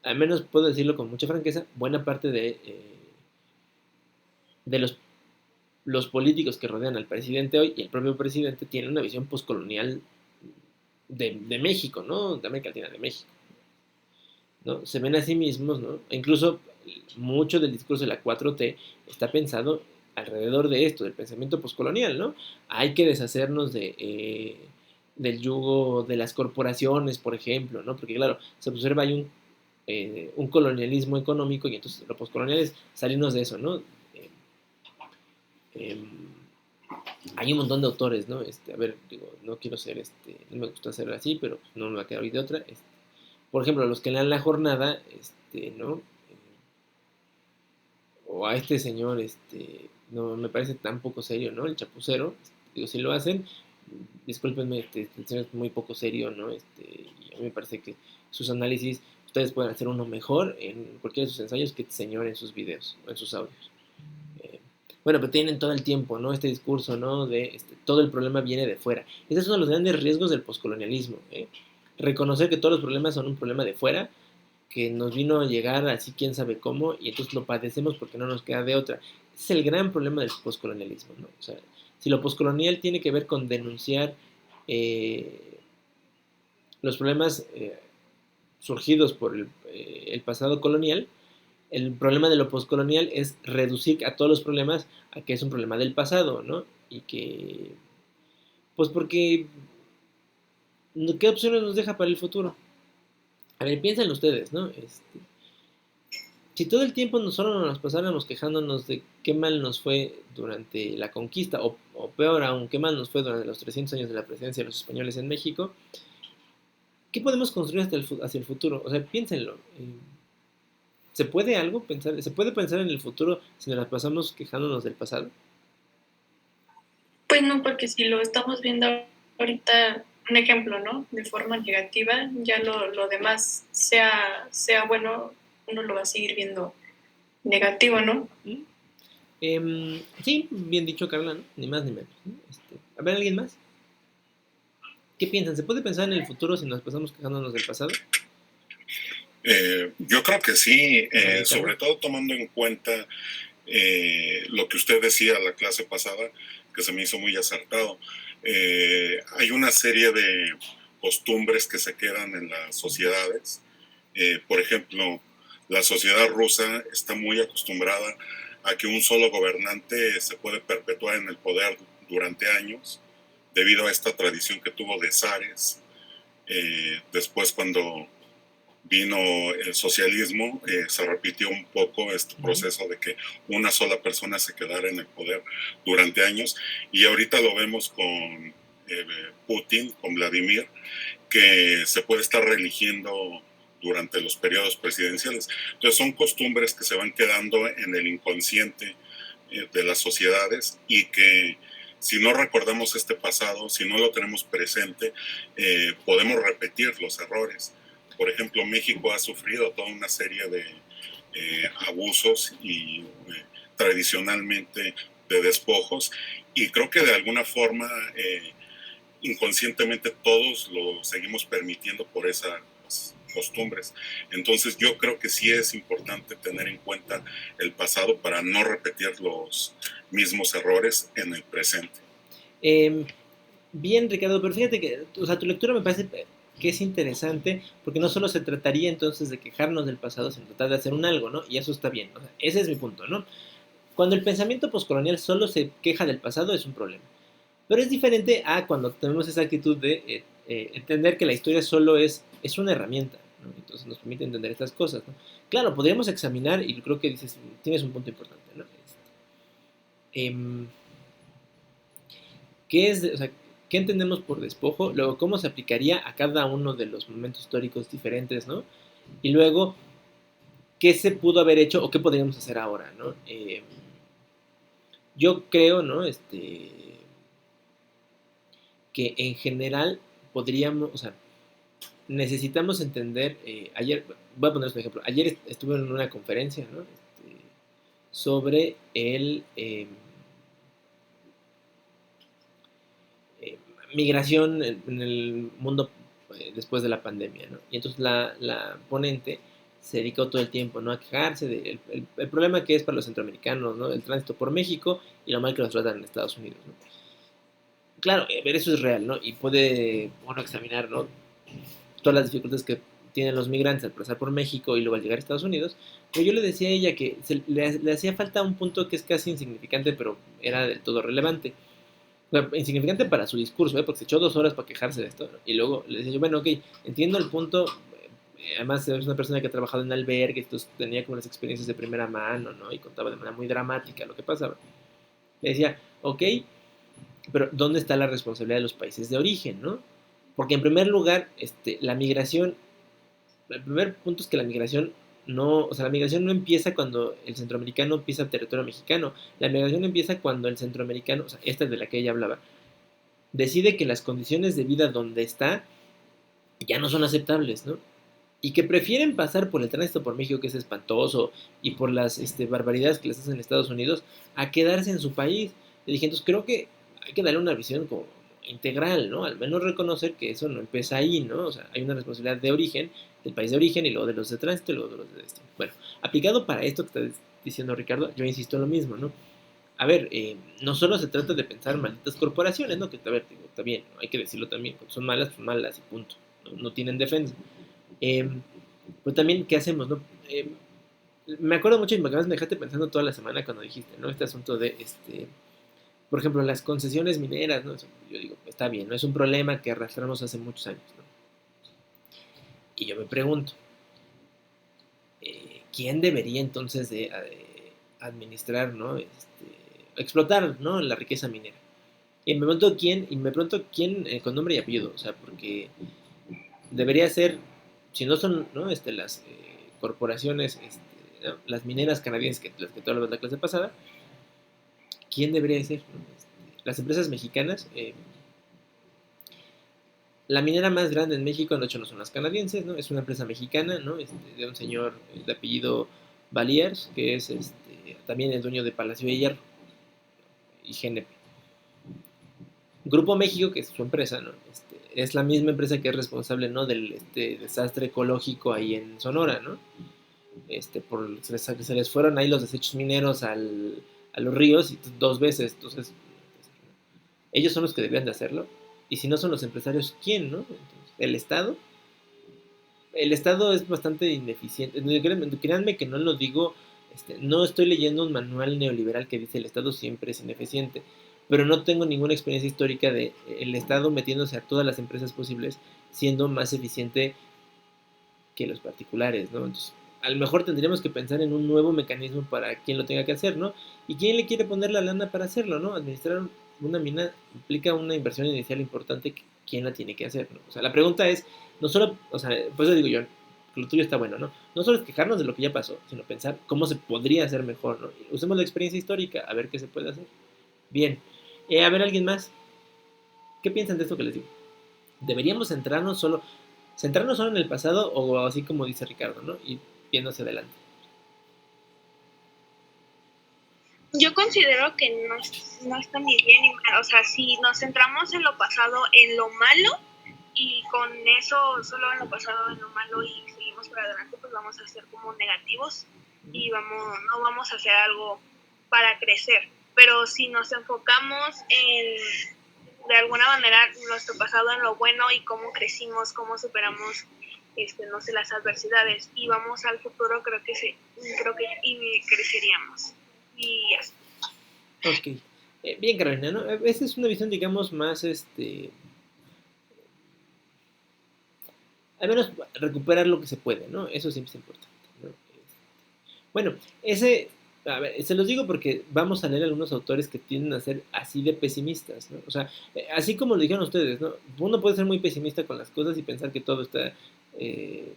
Al menos puedo decirlo con mucha franqueza, buena parte de los políticos que rodean al presidente hoy y el propio presidente tienen una visión postcolonial de México, ¿no? De América Latina, de México, ¿no? Se ven a sí mismos, ¿no? E incluso mucho del discurso de la 4T está pensado alrededor de esto, del pensamiento postcolonial, ¿no? Hay que deshacernos del yugo de las corporaciones, por ejemplo, ¿no? Porque claro, se observa hay un colonialismo económico y entonces lo postcolonial es salirnos de eso, ¿no? Eh, hay un montón de autores, ¿no? A ver, digo, no quiero ser, no me gusta hacerlo así, pero no me va a quedar hoy de otra. Por ejemplo, los que lean La Jornada, ¿no? O a este señor, no me parece tan poco serio, ¿no? El chapucero, digo, si lo hacen, discúlpenme, el señor es muy poco serio, ¿no? Y a mí me parece que sus análisis, ustedes pueden hacer uno mejor en cualquiera de sus ensayos que este señor en sus videos o en sus audios. Bueno, pero tienen todo el tiempo, ¿no? Este discurso, ¿no? De todo el problema viene de fuera. Ese es uno de los grandes riesgos del poscolonialismo, ¿eh? Reconocer que todos los problemas son un problema de fuera, que nos vino a llegar así quién sabe cómo, y entonces lo padecemos porque no nos queda de otra. Ese es el gran problema del poscolonialismo, ¿no? O sea, si lo poscolonial tiene que ver con denunciar los problemas surgidos por el pasado colonial, el problema de lo postcolonial es reducir a todos los problemas a que es un problema del pasado, ¿no? Y que, pues porque, ¿qué opciones nos deja para el futuro? A ver, piénsenlo ustedes, ¿no? Si todo el tiempo solo nos pasáramos quejándonos de qué mal nos fue durante la conquista, o peor aún, qué mal nos fue durante los 300 años de la presencia de los españoles en México, ¿qué podemos construir hacia el futuro? O sea, piénsenlo. ¿Se puede pensar? ¿Se puede pensar en el futuro si nos la pasamos quejándonos del pasado? Pues no, porque si lo estamos viendo ahorita, un ejemplo, ¿no? De forma negativa, ya lo demás, sea bueno, uno lo va a seguir viendo negativo, ¿no? Sí, bien dicho, Carla, ¿no? Ni más ni menos, ¿no? A ver, ¿alguien más? ¿Qué piensan? ¿Se puede pensar en el futuro si nos pasamos quejándonos del pasado? Yo creo que sí, sobre todo tomando en cuenta lo que usted decía la clase pasada, que se me hizo muy acertado. Hay una serie de costumbres que se quedan en las sociedades. Por ejemplo, la sociedad rusa está muy acostumbrada a que un solo gobernante se puede perpetuar en el poder durante años, debido a esta tradición que tuvo de zares. Después, cuando vino el socialismo, se repitió un poco este proceso de que una sola persona se quedara en el poder durante años, y ahorita lo vemos con Putin, con Vladimir, que se puede estar reeligiendo durante los periodos presidenciales. Entonces son costumbres que se van quedando en el inconsciente de las sociedades, y que si no recordamos este pasado, si no lo tenemos presente, podemos repetir los errores. Por ejemplo, México ha sufrido toda una serie de abusos y tradicionalmente de despojos, y creo que de alguna forma inconscientemente todos lo seguimos permitiendo por esas costumbres. Entonces yo creo que sí es importante tener en cuenta el pasado para no repetir los mismos errores en el presente. Bien, Ricardo, pero fíjate que, o sea, tu lectura me parece que es interesante, porque no solo se trataría entonces de quejarnos del pasado, sino tratar de hacer un algo, ¿no? Y eso está bien, o sea, ese es mi punto, ¿no? Cuando el pensamiento postcolonial solo se queja del pasado es un problema. Pero es diferente a cuando tenemos esa actitud de entender que la historia solo es una herramienta, ¿no? Entonces nos permite entender estas cosas, ¿no? Claro, podríamos examinar, y creo que tienes un punto importante, ¿no? ¿Qué es, o sea, ¿qué entendemos por despojo? Luego, ¿cómo se aplicaría a cada uno de los momentos históricos diferentes, ¿no? Y luego, ¿qué se pudo haber hecho o qué podríamos hacer ahora, ¿no? Yo creo, ¿no? Que en general podríamos, o sea, necesitamos entender, ayer, voy a poner un ejemplo, ayer estuve en una conferencia, ¿no? Sobre migración en el mundo después de la pandemia, ¿no? Y entonces la ponente se dedicó todo el tiempo, ¿no? A quejarse del el problema que es para los centroamericanos, ¿no? El tránsito por México y lo mal que los tratan en Estados Unidos, ¿no? Claro, ver eso es real, ¿no? Y puede uno examinar, ¿no? Todas las dificultades que tienen los migrantes al pasar por México y luego al llegar a Estados Unidos. Pero yo le decía a ella que le hacía falta un punto que es casi insignificante, pero era del todo relevante. O sea, insignificante para su discurso, ¿eh? Porque se echó 2 horas para quejarse de esto, ¿no? Y luego le decía yo, bueno, ok, entiendo el punto. Además, es una persona que ha trabajado en albergues, entonces tenía como las experiencias de primera mano, ¿no? Y contaba de manera muy dramática lo que pasaba. Le decía, ok, pero ¿dónde está la responsabilidad de los países de origen, no? Porque en primer lugar, la migración, el primer punto es que la migración no, o sea, la migración no empieza cuando el centroamericano pisa territorio mexicano, la migración empieza cuando el centroamericano, o sea, esta es de la que ella hablaba, decide que las condiciones de vida donde está ya no son aceptables, ¿no? Y que prefieren pasar por el tránsito por México, que es espantoso, y por las barbaridades que les hacen en Estados Unidos, a quedarse en su país. Le dije, entonces creo que hay que darle una visión como integral, ¿no? Al menos reconocer que eso no empieza ahí, ¿no? O sea, hay una responsabilidad de origen, del país de origen, y luego de los de tránsito, y luego de los de destino. Bueno, aplicado para esto que está diciendo Ricardo, yo insisto en lo mismo, ¿no? A ver, no solo se trata de pensar malditas corporaciones, ¿no? Que, a ver, digo, está bien, ¿no? Hay que decirlo también, cuando son malas y punto, no tienen defensa. Pero también, ¿qué hacemos, no? Me acuerdo mucho y me dejaste pensando toda la semana cuando dijiste, ¿no? Este asunto de, por ejemplo, las concesiones mineras, ¿no? Eso, yo digo, está bien, ¿no? Es un problema que arrastramos hace muchos años, ¿no? Y yo me pregunto, ¿quién debería entonces de administrar, ¿no? Explotar, ¿no? La riqueza minera. Me pregunto quién con nombre y apellido, o sea, porque debería ser, si no son, ¿no? Las corporaciones, ¿no? Las mineras canadienses, las que tú hablabas la clase pasada, ¿quién debería ser? ¿No? Las empresas mexicanas, la minera más grande en México, de hecho, no son las canadienses, ¿no? Es una empresa mexicana, ¿no? De un señor de apellido Valiers, que es también el dueño de Palacio de Hierro y GNP. Grupo México, que es su empresa, ¿no? Es la misma empresa que es responsable, ¿no? Del desastre ecológico ahí en Sonora, ¿no? Se les fueron ahí los desechos mineros a los ríos y 2 veces, entonces ellos son los que deberían de hacerlo, y si no son los empresarios, ¿quién, no? Entonces, ¿el Estado? El Estado es bastante ineficiente, créanme que no lo digo, no estoy leyendo un manual neoliberal que dice el Estado siempre es ineficiente, pero no tengo ninguna experiencia histórica de el Estado metiéndose a todas las empresas posibles, siendo más eficiente que los particulares, ¿no? Entonces, a lo mejor tendríamos que pensar en un nuevo mecanismo para quien lo tenga que hacer, ¿no? Y quién le quiere poner la lana para hacerlo, ¿no? Administrar una mina implica una inversión inicial importante, ¿quién la tiene que hacer, ¿no? O sea, la pregunta es, no solo, o sea, por eso digo yo, que lo tuyo está bueno, ¿no? No solo es quejarnos de lo que ya pasó, sino pensar cómo se podría hacer mejor, ¿no? Usemos la experiencia histórica, a ver qué se puede hacer. Bien. A ver, ¿alguien más? ¿Qué piensan de esto que les digo? ¿Deberíamos centrarnos solo en el pasado o así como dice Ricardo, ¿no? Y viendo hacia adelante? Yo considero que no está ni bien ni mal. O sea, si nos centramos en lo pasado, en lo malo, y con eso, solo en lo pasado, en lo malo, y seguimos para adelante, pues vamos a ser como negativos y no vamos a hacer algo para crecer. Pero si nos enfocamos de alguna manera, nuestro pasado en lo bueno y cómo crecimos, cómo superamos, no sé, las adversidades, y vamos al futuro, creo que y creceríamos. Y así. Ok. Bien, Carolina, ¿no? Esa es una visión, digamos, más, al menos recuperar lo que se puede, ¿no? Eso siempre es importante, ¿no? Bueno, ese A ver, se los digo porque vamos a leer algunos autores que tienden a ser así de pesimistas, ¿no? O sea, así como lo dijeron ustedes, ¿no? Uno puede ser muy pesimista con las cosas y pensar que eh,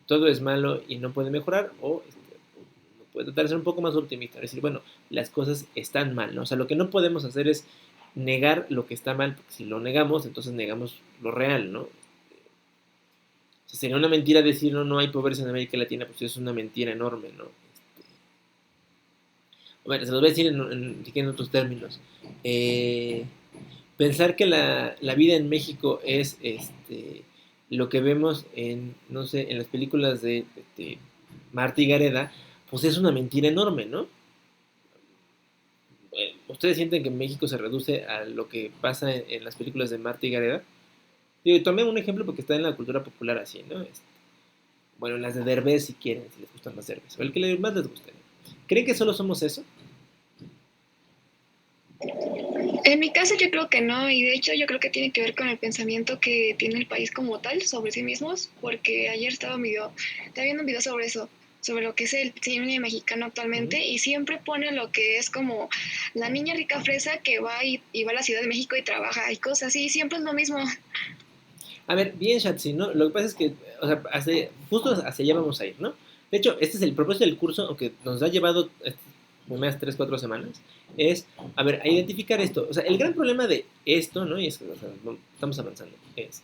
todo es malo y no puede mejorar, o uno puede tratar de ser un poco más optimista, decir, bueno, las cosas están mal, ¿no? O sea, lo que no podemos hacer es negar lo que está mal, porque si lo negamos, entonces negamos lo real, ¿no? O sea, sería una mentira decir, no, no hay pobreza en América Latina, pues es una mentira enorme, ¿no? Bueno, se los voy a decir en otros términos. Pensar que la vida en México es lo que vemos en, no sé, en las películas de Marta y Gareda, pues es una mentira enorme, ¿no? ¿Ustedes sienten que México se reduce a lo que pasa en las películas de Marta y Gareda? Digo, tomé un ejemplo porque está en la cultura popular así, ¿no? Bueno, las de Derbez si quieren, si les gustan las Derbez, o el que más les guste. ¿Creen que solo somos eso? En mi caso yo creo que no, y de hecho yo creo que tiene que ver con el pensamiento que tiene el país como tal sobre sí mismos, porque ayer estaba viendo un video sobre eso, sobre lo que es el cine mexicano actualmente, y siempre pone lo que es como la niña rica fresa que va y va a la Ciudad de México y trabaja y cosas así, siempre es lo mismo. A ver, bien, Shatsi, ¿no? Lo que pasa es que, o sea, justo hacia allá vamos a ir, ¿no? De hecho, este es el propósito del curso, aunque nos ha llevado unas 3, 4 semanas, es, a ver, a identificar esto. O sea, el gran problema de esto, ¿no? Y es que, o sea, estamos avanzando, es,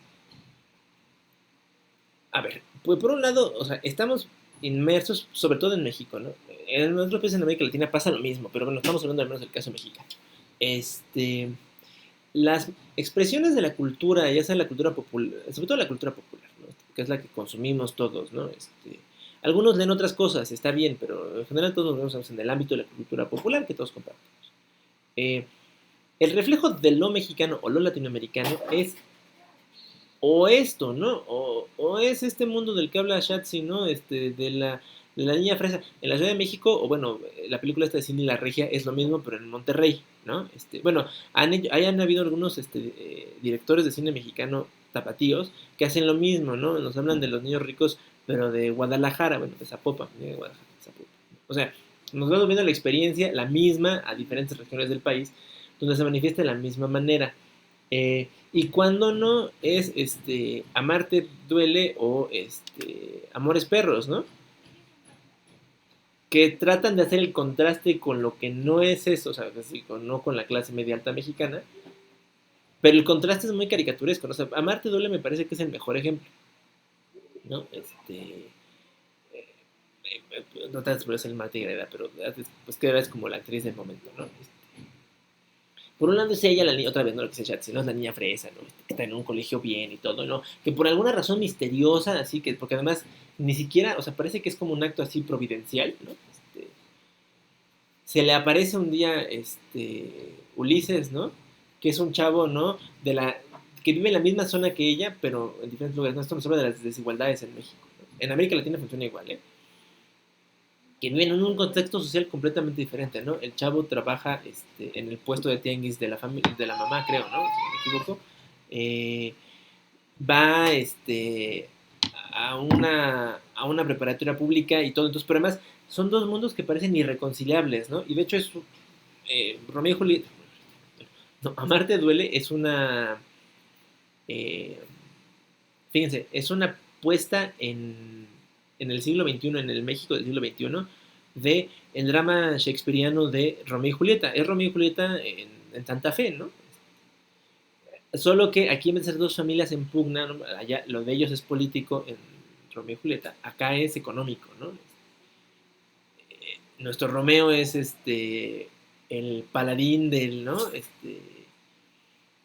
a ver, pues por un lado, o sea, estamos inmersos, sobre todo en México, ¿no? En otros países en América Latina pasa lo mismo, pero bueno, estamos hablando al menos del caso mexicano. Las expresiones de la cultura, ya sea la cultura popular, sobre todo la cultura popular, ¿no? Que es la que consumimos todos, ¿no? Algunos leen otras cosas, está bien, pero en general todos nos vemos en el ámbito de la cultura popular que todos compartimos. El reflejo de lo mexicano o lo latinoamericano es o esto, ¿no? O es este mundo del que habla Shatsi, ¿no? De la niña fresa. En la Ciudad de México, o bueno, la película esta de Cindy la Regia es lo mismo, pero en Monterrey, ¿no? Bueno, hayan habido algunos directores de cine mexicano tapatíos que hacen lo mismo, ¿no? Nos hablan de los niños ricos, pero de Guadalajara, bueno, de Zapopan, de Guadalajara, de Zapopan. O sea, nos vamos viendo la experiencia, la misma, a diferentes regiones del país, donde se manifiesta de la misma manera. Y cuando no es Amarte duele o Amores perros, ¿no? Que tratan de hacer el contraste con lo que no es eso, o sea, no con la clase media alta mexicana, pero el contraste es muy caricaturesco, ¿no? O sea, Amarte duele me parece que es el mejor ejemplo, ¿no? No tanto por eso el Marta y Gareda, pero pues que es como la actriz del momento, ¿no? Por un lado es ella, la niña, otra vez, no lo que se chat, sino es la niña fresa, ¿no? Que está en un colegio bien y todo, ¿no? Que por alguna razón misteriosa, así que, porque además ni siquiera, o sea, parece que es como un acto así providencial, ¿no? Se le aparece un día, Ulises, ¿no? Que es un chavo, ¿no? Que vive en la misma zona que ella, pero en diferentes lugares, ¿no? Esto nos habla de las desigualdades en México, ¿no? En América Latina funciona igual, ¿eh? Que viven en un contexto social completamente diferente, ¿no? El chavo trabaja en el puesto de tianguis de la familia, de la mamá, creo, ¿no? Si no me equivoco. Va a una preparatoria pública y todo, entonces, pero además son dos mundos que parecen irreconciliables, ¿no? Y de hecho es Romeo y Julieta. No, Amarte duele es una fíjense, es una puesta en el siglo XXI, en el México del siglo XXI, de el drama shakespeariano de Romeo y Julieta. Es Romeo y Julieta en Santa Fe, ¿no? Solo que aquí en vez de ser dos familias en pugna, ¿no? Allá lo de ellos es político en Romeo y Julieta, acá es económico, ¿no? Nuestro Romeo es el paladín del, ¿no?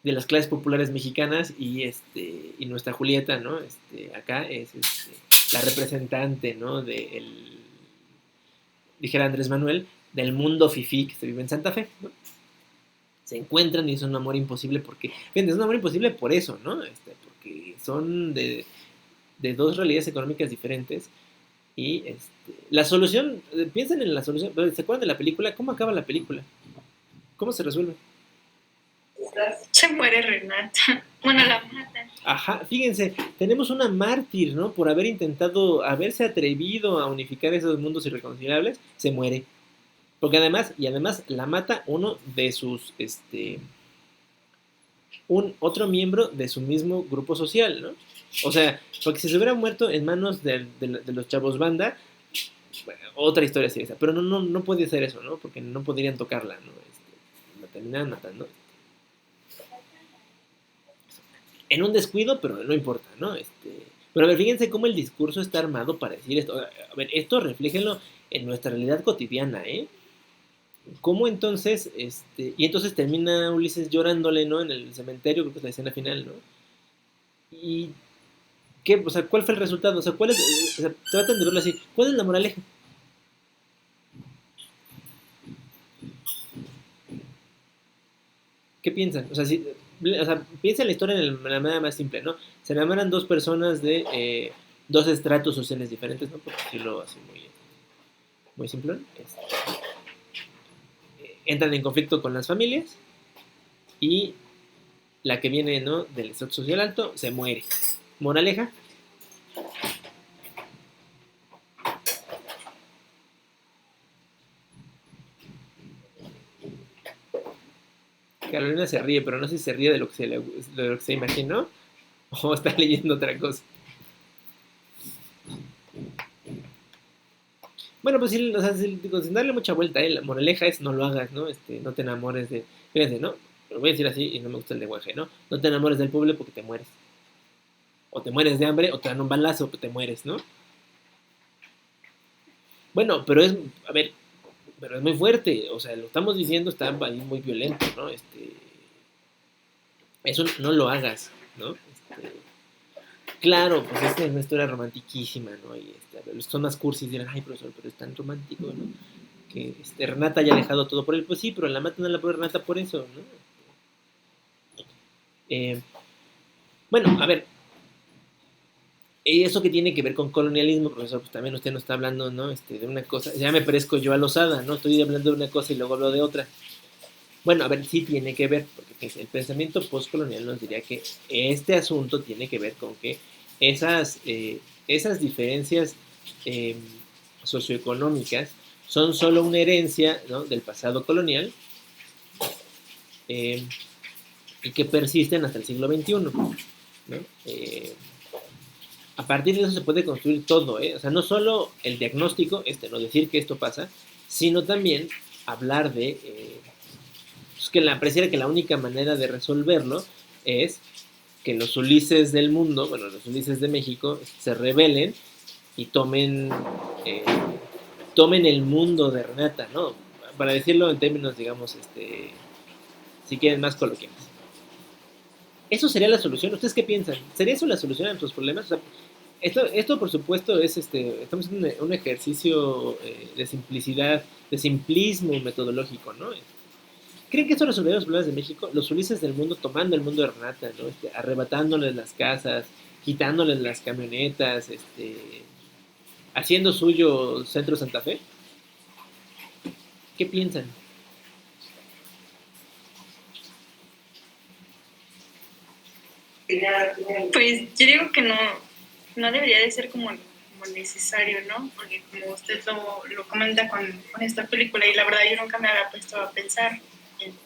De las clases populares mexicanas y nuestra Julieta, ¿no? Acá es la representante, ¿no? Dijera Andrés Manuel, del mundo fifí que se vive en Santa Fe, ¿no? Se encuentran y es un amor imposible porque, fíjense, es un amor imposible por eso, ¿no? Porque son de dos realidades económicas diferentes y la solución, piensen en la solución, ¿se acuerdan de la película? ¿Cómo acaba la película? ¿Cómo se resuelve? Se muere Renata. Bueno, la matan. Ajá, fíjense, tenemos una mártir, ¿no? Por haberse atrevido a unificar esos mundos irreconciliables, se muere. Porque además la mata uno de sus, un otro miembro de su mismo grupo social, ¿no? O sea, porque si se hubiera muerto en manos de los chavos banda, bueno, otra historia sería esa. Pero no puede ser eso, ¿no? Porque no podrían tocarla, ¿no? La terminan matando. En un descuido, pero no importa, ¿no? Pero a ver, fíjense cómo el discurso está armado para decir esto. A ver, esto refléjenlo en nuestra realidad cotidiana, ¿eh? ¿Cómo entonces, y entonces termina Ulises llorándole, ¿no? En el cementerio, creo que es la escena final, ¿no? Y, ¿qué? O sea, ¿cuál fue el resultado? O sea, ¿cuál es? O sea, tratan de verlo así. ¿Cuál es la moraleja? ¿Qué piensan? O sea, piensa en la historia de la manera más simple, ¿no? Se enamoran dos personas de dos estratos sociales diferentes, ¿no? Por decirlo así muy simple. Entran en conflicto con las familias y la que viene, ¿no? Del estrato social alto se muere. Moraleja. Carolina se ríe, pero no sé si se ríe de lo que de lo que se imaginó o está leyendo otra cosa. Bueno, pues sí, o sea, digo, sin darle mucha vuelta, la moraleja es no lo hagas, ¿no? No te enamores de. Fíjense, ¿no? Lo voy a decir así y no me gusta el lenguaje, ¿no? No te enamores del pueblo porque te mueres. O te mueres de hambre o te dan un balazo porque te mueres, ¿no? Bueno, pero a ver, pero es muy fuerte, o sea, lo estamos diciendo, está ahí muy violento, ¿no? Eso no lo hagas, ¿no? Claro, pues esta es una historia romantiquísima, ¿no? Y los que son más cursis dirán, ay, profesor, pero es tan romántico, ¿no? Que Renata haya dejado todo por él. Pues sí, pero la matan a la pobre Renata por eso, ¿no? Bueno, a ver, eso que tiene que ver con colonialismo, profesor, pues también usted no está hablando, ¿no? De una cosa, ya me parezco yo a Lozada, ¿no? Estoy hablando de una cosa y luego hablo de otra. Bueno, a ver, sí tiene que ver, porque pues, el pensamiento postcolonial nos diría que este asunto tiene que ver con que esas diferencias socioeconómicas son solo una herencia, ¿no? Del pasado colonial y que persisten hasta el siglo XXI, ¿no? A partir de eso se puede construir todo, ¿eh? O sea, no solo el diagnóstico, no decir que esto pasa, sino también hablar de pues que pareciera que la única manera de resolverlo es que los Ulises del mundo, bueno, los Ulises de México, se rebelen y tomen el mundo de Renata, ¿no? Para decirlo en términos, digamos, si quieren, más coloquiales. ¿Eso sería la solución? ¿Ustedes qué piensan? ¿Sería eso la solución a nuestros problemas? O sea, esto por supuesto es estamos en un ejercicio de simplicidad, de simplismo metodológico, ¿no? ¿Creen que esto resolvería los problemas de México? Los Ulises del mundo tomando el mundo de Renata, ¿no? Arrebatándoles las casas, quitándoles las camionetas, haciendo suyo Centro Santa Fe. ¿Qué piensan? Pues yo digo que no debería de ser como necesario, ¿no? Porque como usted lo comenta con esta película, y la verdad yo nunca me había puesto a pensar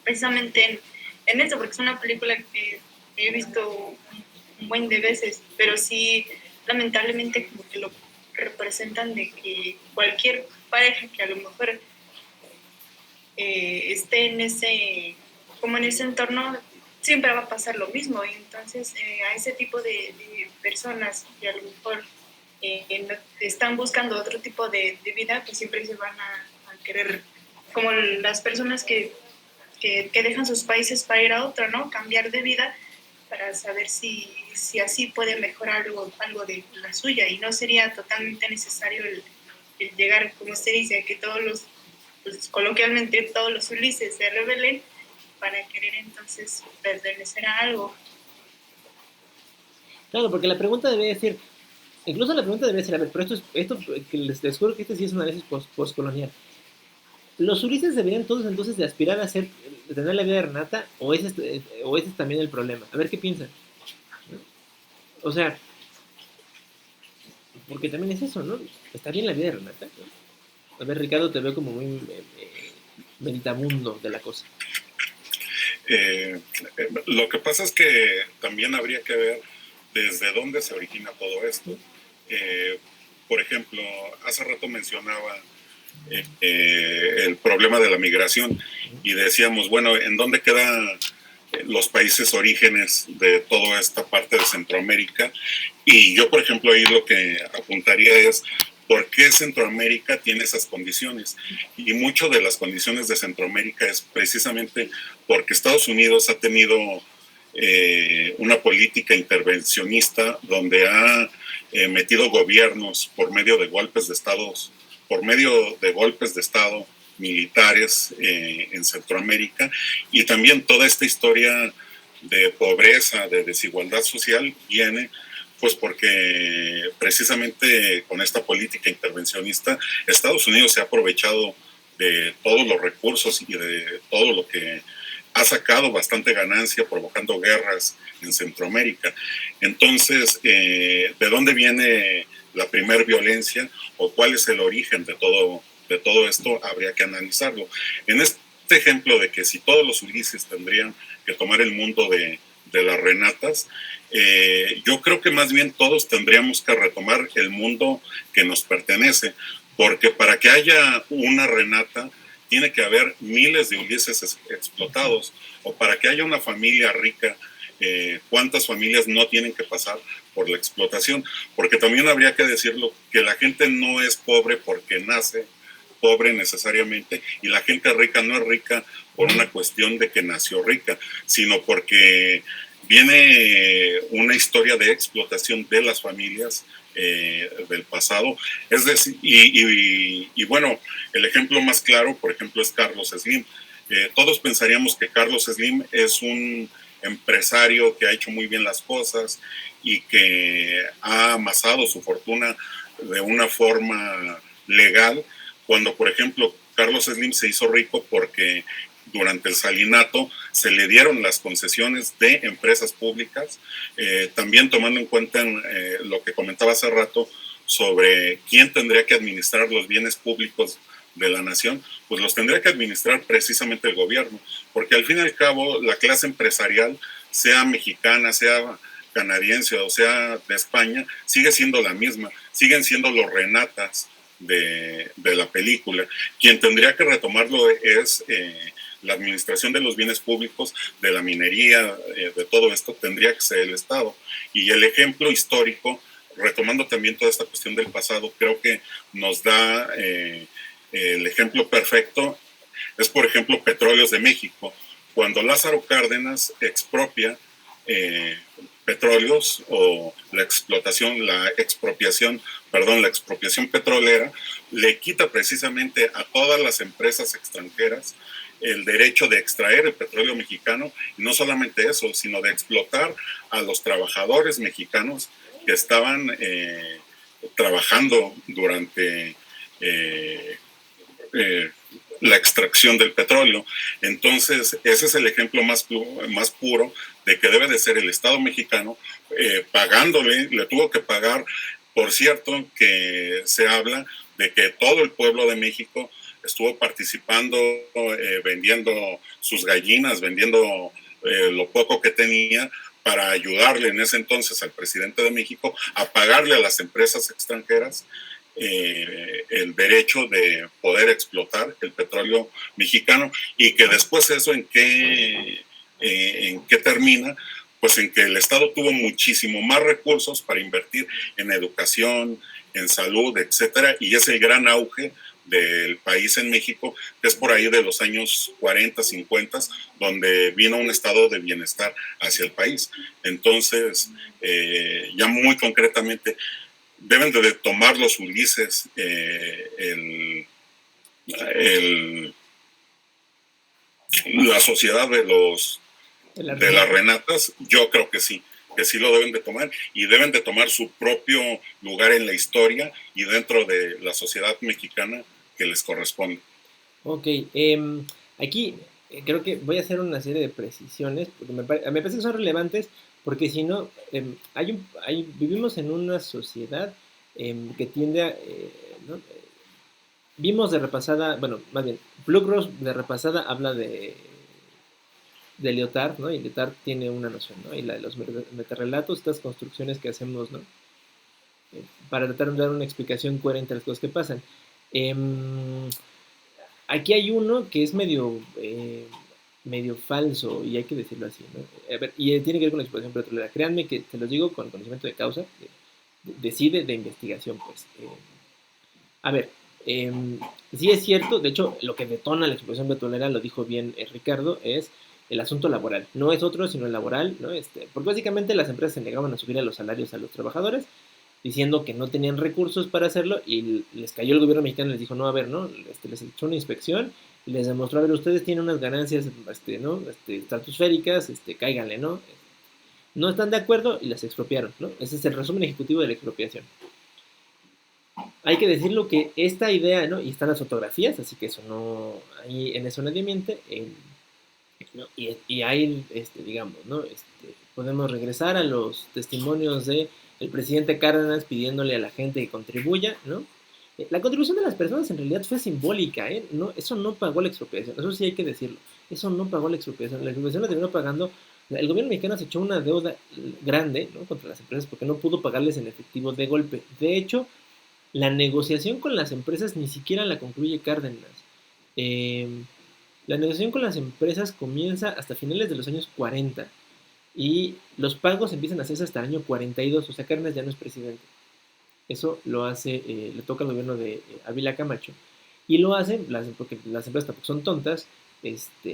precisamente en eso, porque es una película que he visto un buen de veces, pero sí, lamentablemente como que lo representan de que cualquier pareja que a lo mejor esté en ese entorno, siempre va a pasar lo mismo. Y entonces a ese tipo de personas que a lo mejor están buscando otro tipo de vida, pues siempre se van a querer, como las personas que dejan sus países para ir a otro, ¿no? Cambiar de vida para saber si así puede mejorar algo de la suya, y no sería totalmente necesario el llegar, como usted dice, que pues, coloquialmente todos los Ulises se rebelen para querer entonces pertenecer a algo. Claro, porque la pregunta debe decir, incluso la pregunta debe ser, a ver, pero esto que les juro que sí es un análisis postcolonial. ¿Los Ulises deberían todos entonces de aspirar a tener la vida de Renata, o ese es también el problema? A ver qué piensan. O sea, porque también es eso, ¿no? Está bien la vida de Renata, ¿no? A ver, Ricardo, te veo como muy meditabundo de la cosa. Lo que pasa es que también habría que ver desde dónde se origina todo esto. Por ejemplo, hace rato mencionaba el problema de la migración y decíamos, bueno, ¿en dónde quedan los países orígenes de toda esta parte de Centroamérica? Y yo, por ejemplo, ahí lo que apuntaría es por qué Centroamérica tiene esas condiciones. Y mucho de las condiciones de Centroamérica es precisamente porque Estados Unidos ha tenido una política intervencionista donde ha metido gobiernos por medio de golpes de Estado militares en Centroamérica, y también toda esta historia de pobreza, de desigualdad social viene pues porque precisamente con esta política intervencionista Estados Unidos se ha aprovechado de todos los recursos y de todo lo que ha sacado bastante ganancia provocando guerras en Centroamérica. Entonces, ¿de dónde viene la primer violencia o cuál es el origen de todo esto? Habría que analizarlo. En este ejemplo de que si todos los Ulises tendrían que tomar el mundo de las Renatas, yo creo que más bien todos tendríamos que retomar el mundo que nos pertenece, porque para que haya una Renata tiene que haber miles de Ulises explotados, o para que haya una familia rica, cuántas familias no tienen que pasar por la explotación, porque también habría que decirlo que la gente no es pobre porque nace pobre necesariamente, y la gente rica no es rica por una cuestión de que nació rica, sino porque viene una historia de explotación de las familias del pasado. Es decir, y bueno, el ejemplo más claro, por ejemplo, es Carlos Slim. Todos pensaríamos que Carlos Slim es un empresario que ha hecho muy bien las cosas y que ha amasado su fortuna de una forma legal, cuando, por ejemplo, Carlos Slim se hizo rico porque durante el salinato se le dieron las concesiones de empresas públicas, también tomando en cuenta lo que comentaba hace rato sobre quién tendría que administrar los bienes públicos de la nación, pues los tendría que administrar precisamente el gobierno, porque al fin y al cabo la clase empresarial, sea mexicana, sea canadiense o sea de España, sigue siendo la misma, siguen siendo los Renatas de la película. Quien tendría que retomarlo es la administración de los bienes públicos, de la minería, de todo esto, tendría que ser el Estado. Y el ejemplo histórico, retomando también toda esta cuestión del pasado, creo que nos da el ejemplo perfecto, es por ejemplo Petróleos de México. Cuando Lázaro Cárdenas expropia petróleos, o la expropiación petrolera, le quita precisamente a todas las empresas extranjeras el derecho de extraer el petróleo mexicano, y no solamente eso, sino de explotar a los trabajadores mexicanos que estaban trabajando durante la extracción del petróleo. Entonces, ese es el ejemplo más puro de que debe de ser el Estado mexicano pagándole, le tuvo que pagar, por cierto, que se habla de que todo el pueblo de México estuvo participando, vendiendo sus gallinas, vendiendo lo poco que tenía para ayudarle en ese entonces al presidente de México a pagarle a las empresas extranjeras el derecho de poder explotar el petróleo mexicano, y que después eso en qué termina, pues en que el Estado tuvo muchísimo más recursos para invertir en educación, en salud, etcétera, y es el gran auge del país en México, que es por ahí de los años 40, 50, donde vino un estado de bienestar hacia el país. Entonces, ya muy concretamente, deben de tomar los Ulises la sociedad de las Renatas. Yo creo que sí lo deben de tomar, y deben de tomar su propio lugar en la historia y dentro de la sociedad mexicana que les corresponde. Ok, aquí creo que voy a hacer una serie de precisiones, porque me parece que son relevantes, porque si no, vivimos en una sociedad que tiende a, ¿no? vimos de repasada, bueno, más bien, Blue de repasada habla de Lyotard, ¿no? Y Lyotard tiene una noción, ¿no? Y la de los metarrelatos, estas construcciones que hacemos, ¿no? Para tratar de dar una explicación coherente a las cosas que pasan. Aquí hay uno que es medio falso, y hay que decirlo así, ¿no? A ver, y tiene que ver con la explotación petrolera. Créanme que te los digo con conocimiento de causa, de investigación, pues. A ver, sí es cierto, de hecho, lo que detona la explotación petrolera, lo dijo bien Ricardo, es el asunto laboral. No es otro, sino el laboral, ¿no? Porque básicamente las empresas se negaban a subir a los salarios a los trabajadores, diciendo que no tenían recursos para hacerlo, y les cayó el gobierno mexicano y les dijo, no, a ver, ¿no? Les echó una inspección y les demostró, a ver, ustedes tienen unas ganancias, ¿no? Estratosféricas, cáiganle, ¿no? No están de acuerdo y las expropiaron, ¿no? Ese es el resumen ejecutivo de la expropiación. Hay que decirlo que esta idea, ¿no? Y están las fotografías, así que eso no, ahí en eso nadie miente, ¿no? Y hay, digamos, ¿no? Podemos regresar a los testimonios de el presidente Cárdenas pidiéndole a la gente que contribuya, ¿no? La contribución de las personas en realidad fue simbólica, ¿eh? No, eso no pagó la expropiación, eso sí hay que decirlo. Eso no pagó la expropiación la terminó pagando. El gobierno mexicano se echó una deuda grande, ¿no? Contra las empresas porque no pudo pagarles en efectivo de golpe. De hecho, la negociación con las empresas ni siquiera la concluye Cárdenas. La negociación con las empresas comienza hasta finales de los años 40 y los pagos empiezan a hacerse hasta el año 42, o sea, Cárdenas ya no es presidente. Eso lo hace, le toca al gobierno de Ávila Camacho. Y lo hacen, porque las empresas tampoco son tontas,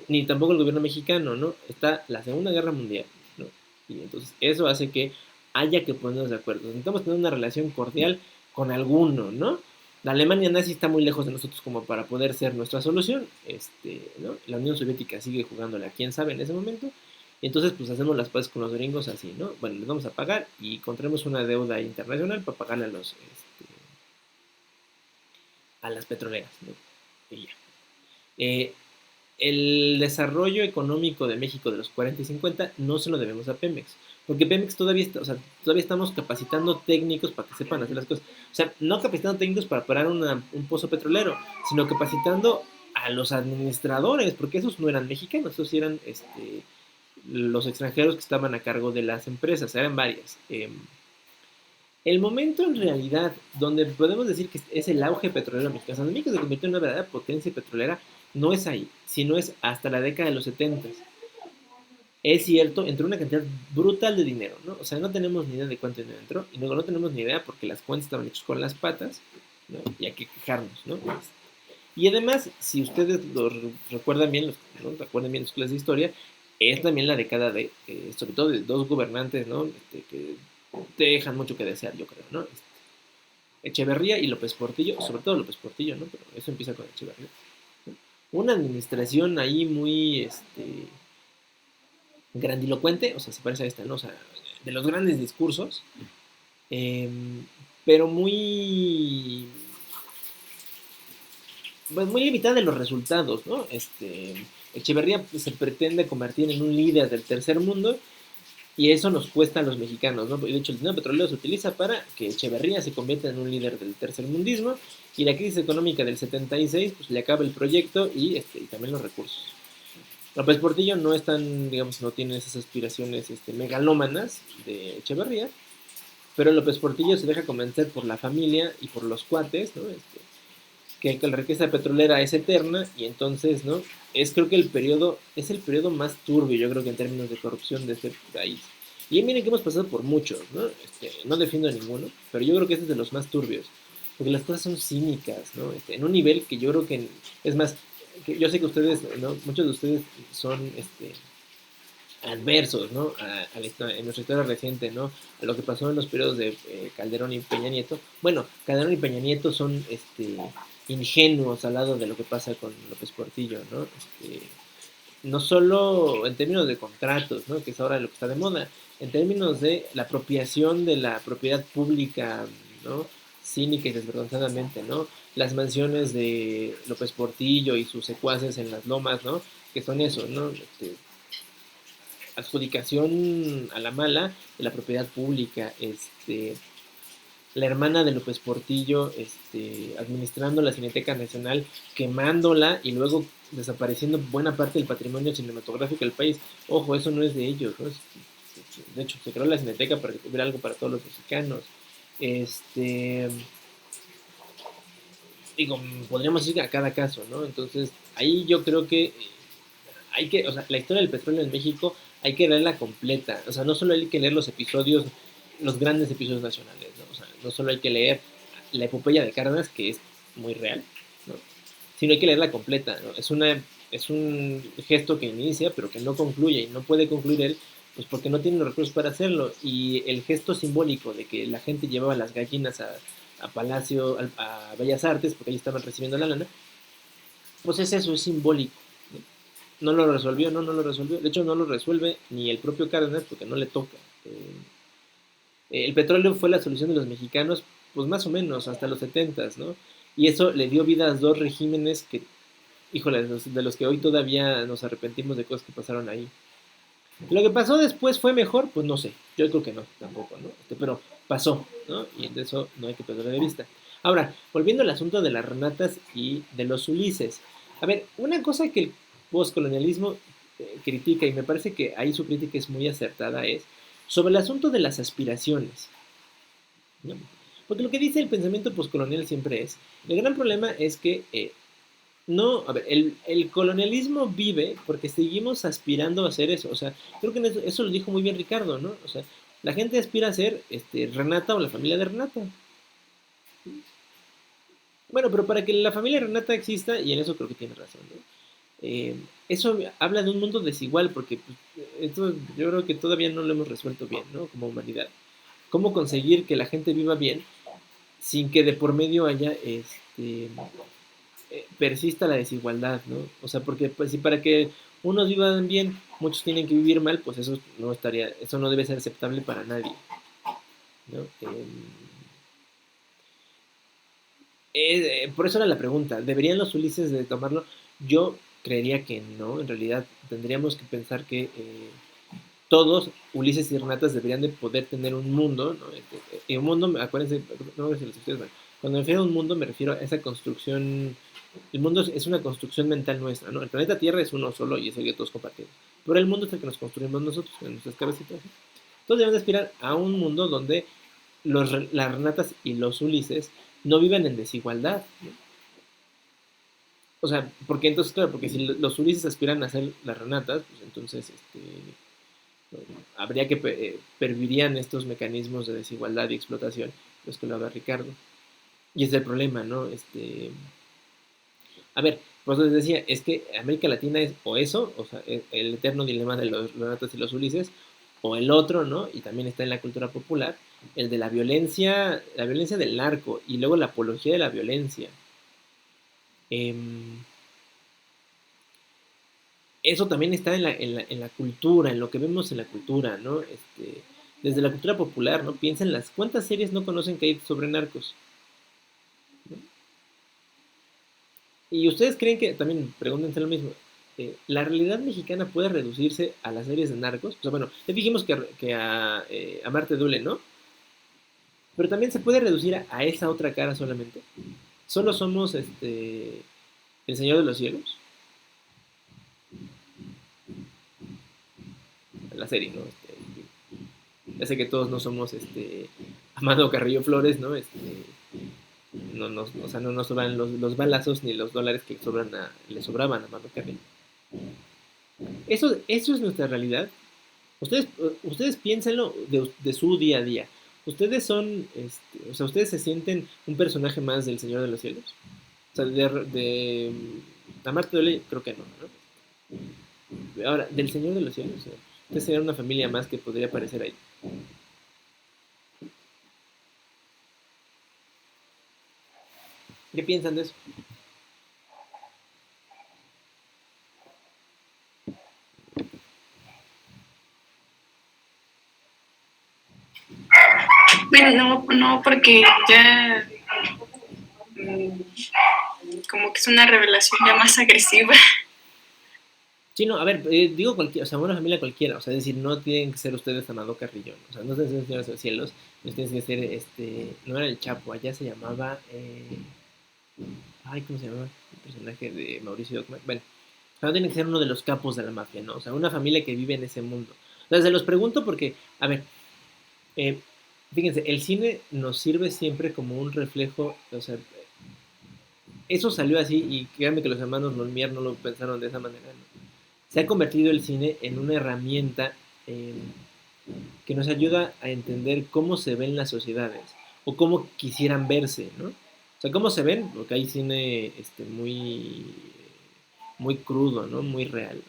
ni tampoco el gobierno mexicano, ¿no? Está la Segunda Guerra Mundial, ¿no? Y entonces eso hace que haya que ponernos de acuerdo. Necesitamos tener una relación cordial con alguno, ¿no? La Alemania nazi está muy lejos de nosotros como para poder ser nuestra solución, ¿no? La Unión Soviética sigue jugándole a quién sabe en ese momento, y entonces pues hacemos las paces con los gringos así, ¿no? Bueno, les vamos a pagar y contraemos una deuda internacional para pagarle a las petroleras, ¿no? Y ya. El desarrollo económico de México de los 40 y 50 no se lo debemos a Pemex, porque Pemex todavía estamos capacitando técnicos para que sepan hacer las cosas. O sea, no capacitando técnicos para parar un pozo petrolero, sino capacitando a los administradores, porque esos no eran mexicanos, esos eran los extranjeros que estaban a cargo de las empresas, eran varias. El momento en realidad donde podemos decir que es el auge petrolero mexicano, donde México se convirtió en una verdadera potencia petrolera, no es ahí, sino es hasta la década de los 70. Es cierto, entró una cantidad brutal de dinero, ¿no? O sea, no tenemos ni idea de cuánto dinero entró, y luego no tenemos ni idea porque las cuentas estaban hechas con las patas, ¿no? Y hay que quejarnos, ¿no? Y además, si ustedes lo recuerdan bien, ¿no? Recuerden bien las clases de historia, es también la década de, sobre todo de dos gobernantes, ¿no? Que dejan mucho que desear, yo creo, ¿no? Echeverría y López Portillo, sobre todo López Portillo, ¿no? Pero eso empieza con Echeverría, ¿no? Una administración ahí muy, grandilocuente, o sea, se parece a esta, ¿no? O sea, de los grandes discursos, pero pues muy limitada en los resultados, ¿no? Echeverría pues, se pretende convertir en un líder del tercer mundo, y eso nos cuesta a los mexicanos, ¿no? De hecho, el dinero petrolero se utiliza para que Echeverría se convierta en un líder del tercer mundismo, y la crisis económica del 76 pues le acaba el proyecto y también los recursos. López Portillo no es tan, digamos, no tiene esas aspiraciones megalómanas de Echeverría, pero López Portillo se deja convencer por la familia y por los cuates, ¿no? Que la riqueza petrolera es eterna, y entonces, ¿no? Creo que es el periodo más turbio, yo creo que en términos de corrupción de este país. Y miren que hemos pasado por muchos, ¿no? No defiendo a ninguno, pero yo creo que este es de los más turbios, porque las cosas son cínicas, ¿no? En un nivel que yo creo que, es más, que yo sé que ustedes, ¿no? Muchos de ustedes son, adversos, ¿no? En nuestra historia reciente, ¿no? A lo que pasó en los periodos de Calderón y Peña Nieto. Bueno, Calderón y Peña Nieto son, ingenuos al lado de lo que pasa con López Portillo, ¿no? No solo en términos de contratos, ¿no? Que es ahora lo que está de moda, en términos de la apropiación de la propiedad pública, ¿no? Cínica y desvergonzadamente, ¿no? Las mansiones de López Portillo y sus secuaces en las lomas, ¿no? Que son eso, ¿no? Adjudicación a la mala de la propiedad pública, la hermana de López Portillo administrando la Cineteca Nacional, quemándola y luego desapareciendo buena parte del patrimonio cinematográfico del país. Ojo, eso no es de ellos, ¿no? De hecho, se creó la Cineteca para que hubiera algo para todos los mexicanos. Digo, podríamos ir a cada caso, ¿no? Entonces, ahí yo creo que o sea, la historia del petróleo en México hay que leerla completa. O sea, no solo hay que leer los episodios, los grandes episodios nacionales, ¿no? O sea, no solo hay que leer la epopeya de Cárdenas, que es muy real, ¿no? Sino hay que leerla completa, ¿no? Es un gesto que inicia, pero que no concluye, y no puede concluir él, pues porque no tiene los recursos para hacerlo. Y el gesto simbólico de que la gente llevaba las gallinas a Palacio, a Bellas Artes, porque ahí estaban recibiendo la lana, pues es eso, es simbólico. No lo resolvió, no lo resolvió. De hecho, no lo resuelve ni el propio Cárdenas porque no le toca. El petróleo fue la solución de los mexicanos, pues más o menos, hasta los 70s, ¿no? Y eso le dio vida a dos regímenes que, híjole, de los que hoy todavía nos arrepentimos de cosas que pasaron ahí. Lo que pasó después fue mejor, pues no sé. Yo creo que no, tampoco, ¿no? Pero pasó, ¿no? Y de eso no hay que perder de vista. Ahora, volviendo al asunto de las Renatas y de los Ulises. A ver, una cosa que el postcolonialismo critica, y me parece que ahí su crítica es muy acertada, es sobre el asunto de las aspiraciones, ¿no? Porque lo que dice el pensamiento postcolonial siempre es, el gran problema es que no, a ver, el colonialismo vive porque seguimos aspirando a ser eso. O sea, creo que eso lo dijo muy bien Ricardo, ¿no? O sea, la gente aspira a ser Renata o la familia de Renata. Bueno, pero para que la familia de Renata exista, y en eso creo que tiene razón, ¿no? Eso habla de un mundo desigual, porque pues, esto yo creo que todavía no lo hemos resuelto bien, ¿no? Como humanidad. ¿Cómo conseguir que la gente viva bien sin que de por medio haya persista la desigualdad, ¿no? O sea, porque pues, si para que unos vivan bien, muchos tienen que vivir mal, pues eso no debe ser aceptable para nadie, ¿no? Por eso era la pregunta, ¿deberían los Ulises de tomarlo? Yo creería que no, en realidad tendríamos que pensar que todos, Ulises y Renatas, deberían de poder tener un mundo, ¿no? Un mundo, acuérdense, no sé si los ustedes, cuando me refiero a un mundo me refiero a esa construcción. El mundo es una construcción mental nuestra, ¿no? El planeta Tierra es uno solo y es el que todos compartimos. Pero el mundo es el que nos construimos nosotros, en nuestras cabecitas. Entonces debemos aspirar a un mundo donde las Renatas y los Ulises no vivan en desigualdad, ¿no? O sea, porque entonces, claro, porque si los Ulises aspiran a ser las Renatas, pues entonces habría que pervirían estos mecanismos de desigualdad y explotación, los que lo haga Ricardo. Y ese es el problema, ¿no? A ver, pues les decía, es que América Latina es o eso, o sea, el eterno dilema de los Renatas y los Ulises, o el otro, ¿no? Y también está en la cultura popular, el de la violencia del narco, y luego la apología de la violencia. Eso también está en la cultura, en lo que vemos en la cultura, ¿no? Desde la cultura popular, ¿no? Piensen cuántas series no conocen que hay sobre narcos, ¿no? Y ustedes creen que, también pregúntense lo mismo, ¿la realidad mexicana puede reducirse a las series de narcos? O sea, bueno, ya dijimos que a Marte Duele, ¿no? Pero también se puede reducir a esa otra cara solamente. Solo somos el Señor de los Cielos. La serie, ¿no? Ya sé que todos no somos Amado Carrillo Flores, ¿no? O sea, no nos sobran los balazos ni los dólares que le sobraban a Amado Carrillo. Eso es nuestra realidad. Ustedes piénsenlo de su día a día. Ustedes son, o sea, ustedes se sienten un personaje más del Señor de los Cielos. O sea, de Amarte Duele, creo que no, ¿no? Ahora, del Señor de los Cielos, o sea, ustedes serían una familia más que podría aparecer ahí. ¿Qué piensan de eso? Bueno, no, porque ya como que es una revelación ya más agresiva. Sí, no, a ver, digo cualquiera, o sea, una familia cualquiera, o sea, es decir, no tienen que ser ustedes Amado Carrillo, ¿no? O sea, no tienen que ser Señores de los Cielos, no tienen que ser, no era el Chapo, allá se llamaba, ay, ¿cómo se llama? El personaje de Mauricio Ockman, bueno, o sea, no tienen que ser uno de los capos de la mafia, ¿no? O sea, una familia que vive en ese mundo. O sea, se los pregunto porque, a ver, eh, fíjense, el cine nos sirve siempre como un reflejo, o sea, eso salió así y créanme que los hermanos Lumière no lo pensaron de esa manera, ¿no? Se ha convertido el cine en una herramienta eh, que nos ayuda a entender cómo se ven las sociedades o cómo quisieran verse, ¿no? O sea, cómo se ven, porque hay cine muy crudo, ¿no? Muy real.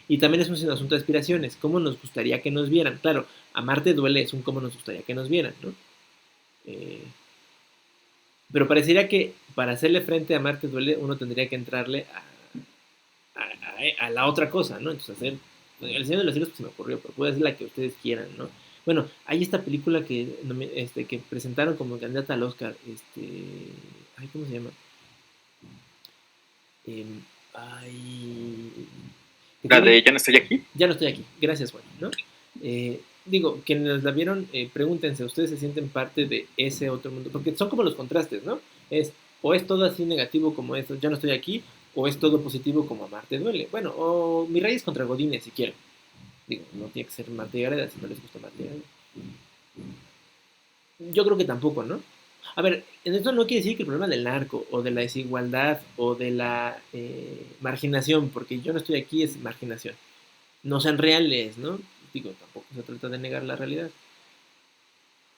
Y también es un asunto de aspiraciones, cómo nos gustaría que nos vieran. Claro, Amarte duele es un cómo nos gustaría que nos vieran, ¿no? Eh, pero parecería que para hacerle frente a Amarte duele uno tendría que entrarle a la otra cosa, ¿no? Entonces hacer el Señor de los Cielos pues, se me ocurrió, pero puede ser la que ustedes quieran, ¿no? Bueno, hay esta película que presentaron como candidata al Oscar, ay, ¿cómo se llama? Ay, La de Ya no estoy aquí. Ya no estoy aquí, gracias Juan, ¿no? Digo, quienes la vieron, pregúntense, ¿ustedes se sienten parte de ese otro mundo? Porque son como los contrastes, ¿no? O es todo así negativo como esto, ya no estoy aquí, o es todo positivo como Amarte duele. Bueno, o Mi Reyes contra Godines, si quieren. Digo, no tiene que ser Marta y Gareda si no les gusta Marta y Gareda. Yo creo que tampoco, ¿no? A ver, en esto no quiere decir que el problema del narco, o de la desigualdad, o de la marginación, porque yo no estoy aquí, es marginación, no sean reales, ¿no? Digo, tampoco se trata de negar la realidad.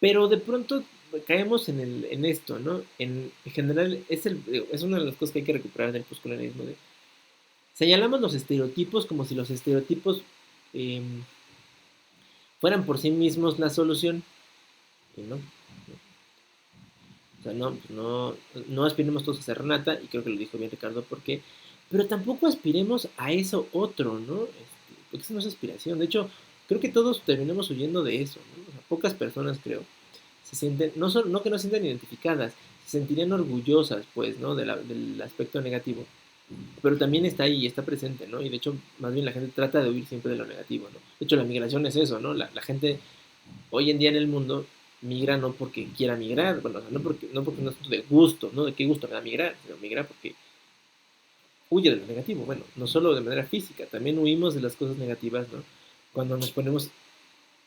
Pero de pronto caemos en esto, ¿no? En general, es una de las cosas que hay que recuperar del postcolonialismo. Señalamos los estereotipos como si los estereotipos eh, fueran por sí mismos la solución. Y no. O sea, no aspiremos todos a ser Renata, y creo que lo dijo bien Ricardo, porque, pero tampoco aspiremos a eso otro, ¿no? Porque eso no es aspiración. De hecho, creo que todos terminamos huyendo de eso, ¿no? O sea, pocas personas, creo, se sienten, no que no se sientan identificadas, se sentirían orgullosas, pues, ¿no? Del aspecto negativo. Pero también está ahí y está presente, ¿no? Y de hecho, más bien la gente trata de huir siempre de lo negativo, ¿no? De hecho, la migración es eso, ¿no? La gente hoy en día en el mundo migra no porque quiera migrar, bueno, o sea, no porque no es de gusto, ¿no? De qué gusto me da migrar, sino migra porque huye de lo negativo. Bueno, no solo de manera física, también huimos de las cosas negativas, ¿no? Cuando nos ponemos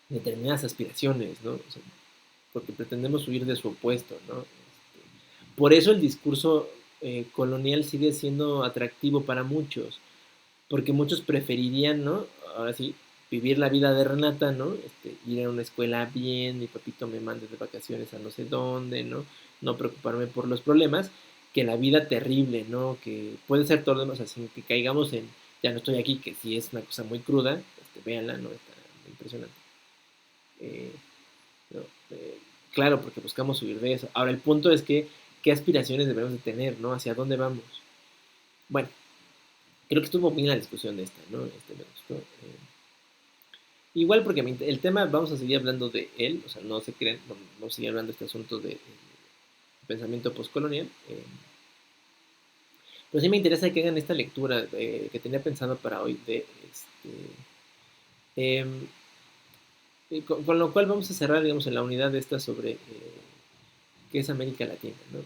determinadas aspiraciones, ¿no? O sea, porque pretendemos huir de su opuesto, ¿no? Por eso el discurso colonial sigue siendo atractivo para muchos, porque muchos preferirían, ¿no? Ahora sí, vivir la vida de Renata, ¿no? Ir a una escuela bien, mi papito me mande de vacaciones a no sé dónde, ¿no? No preocuparme por los problemas, que la vida terrible, ¿no? Que puede ser todo lo demás, así que caigamos en, ya no estoy aquí, que sí es una cosa muy cruda, véanla, ¿no? Está muy impresionante. Eh, ¿no? Claro, porque buscamos huir de eso. Ahora, el punto es que, ¿qué aspiraciones debemos de tener, ¿no? ¿Hacia dónde vamos? Bueno, creo que estuvo bien la discusión de esta, ¿no? Me gustó. Igual porque el tema, vamos a seguir hablando de él, o sea, no se creen, vamos a seguir hablando de este asunto de pensamiento postcolonial. Pero sí me interesa que hagan esta lectura que tenía pensado para hoy de em, con lo cual vamos a cerrar, digamos, en la unidad de esta sobre qué es América Latina, ¿no?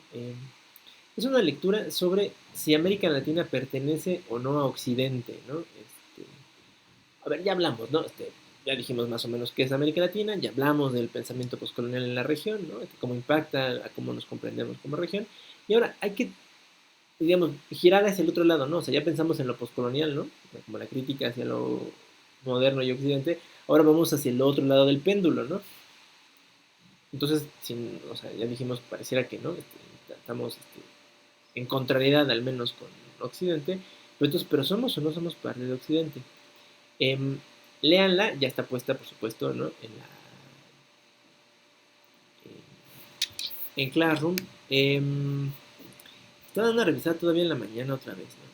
Es una lectura sobre si América Latina pertenece o no a Occidente, ¿no? A ver, ya hablamos, ¿no? Ya dijimos más o menos qué es América Latina, ya hablamos del pensamiento postcolonial en la región, ¿no? Cómo impacta, a cómo nos comprendemos como región. Y ahora hay que, digamos, girar hacia el otro lado, ¿no? O sea, ya pensamos en lo postcolonial, ¿no? Como la crítica hacia lo moderno y occidente. Ahora vamos hacia el otro lado del péndulo, ¿no? Entonces, o sea, ya dijimos, pareciera que no, estamos en contrariedad al menos con Occidente, pero ¿somos o no somos parte de Occidente? Léanla, ya está puesta, por supuesto, ¿no? En Classroom. Estaba dando una revisada todavía en la mañana otra vez, ¿no?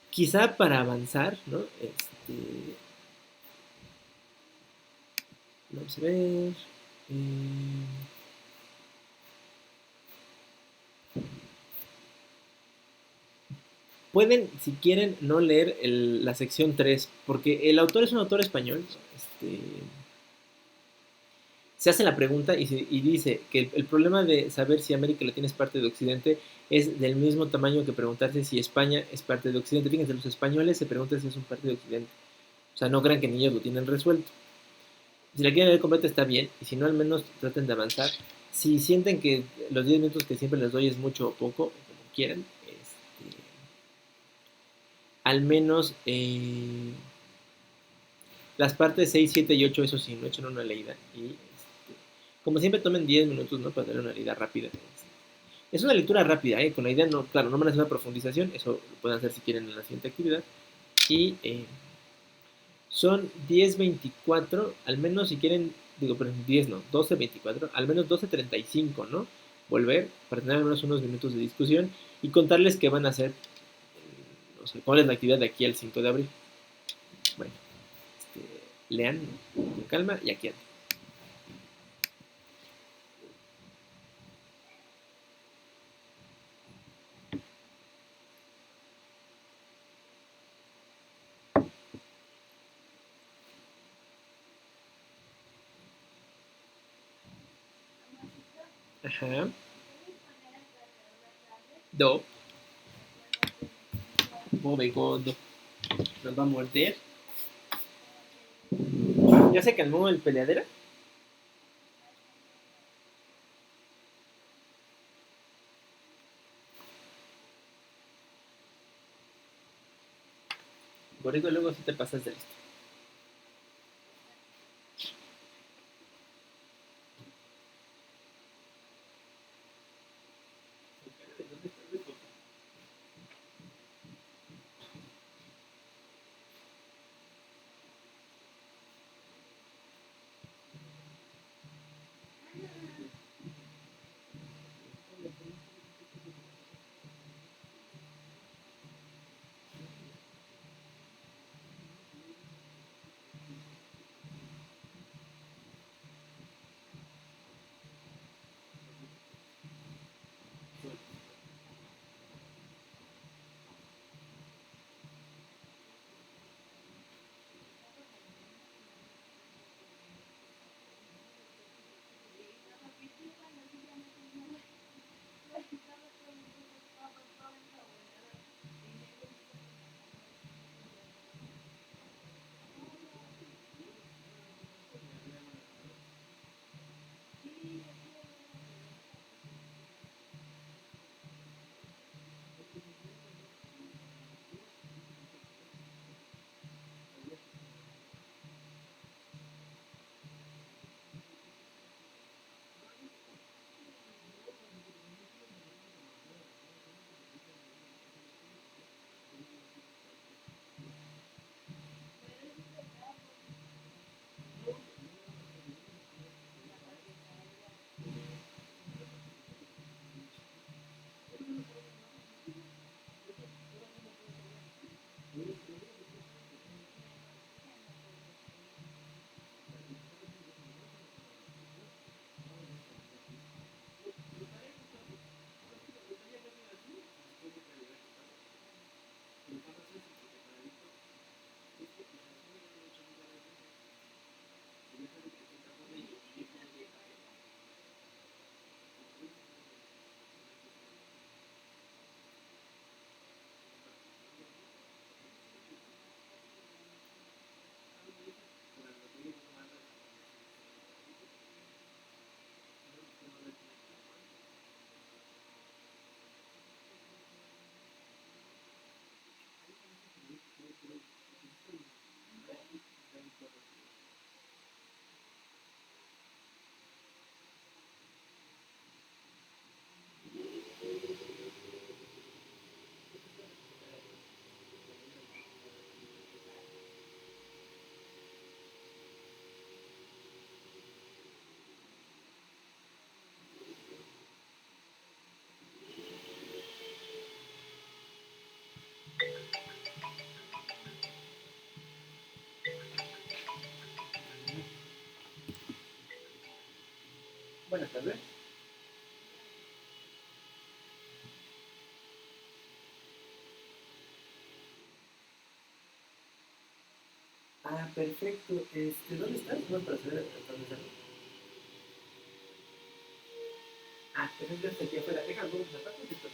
Quizá para avanzar, ¿no? Vamos a ver. pueden, si quieren, no leer la sección 3, porque el autor es un autor español. Se hace la pregunta y dice que el problema de saber si América Latina es parte de Occidente es del mismo tamaño que preguntarse si España es parte de Occidente. Fíjense, los españoles se preguntan si es un parte de Occidente. O sea, no crean que ni ellos lo tienen resuelto. Si la quieren leer completa está bien, y si no, al menos traten de avanzar. Si sienten que los 10 minutos que siempre les doy es mucho o poco, como quieran, al menos las partes 6, 7 y 8, eso sí, no echen una leída. Y como siempre, tomen 10 minutos, ¿no? Para tener una leída rápida. Es una lectura rápida, ¿eh? Con la idea, no, claro, no van a hacer una profundización, eso lo pueden hacer si quieren en la siguiente actividad. Y son 10:24, al menos si quieren, digo, pero 10 no, 12:24, al menos 12:35, ¿no? Volver para tener al menos unos minutos de discusión y contarles qué van a hacer, no sé, cuál es la actividad de aquí al 5 de abril. Bueno, lean con calma y aquí ando. Ajá. Do. Bobegodo. Nos va a morder. ¿Ya se calmó el peleadera? Borrego, luego si te pasas de listo. Buenas tardes. Ah, perfecto. ¿Dónde estás? No, para saber dónde estás. Ah, perfecto, está aquí afuera. Deja algunos zapatos y todo.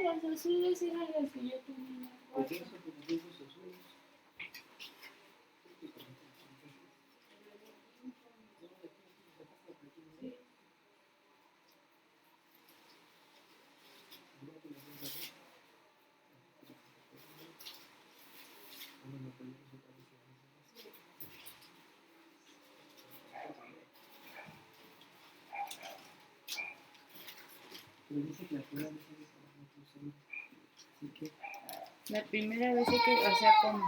Las azules eran las que yo tenía. Pero dice que la primera vez que no funciona. Así que La primera vez que, o sea, como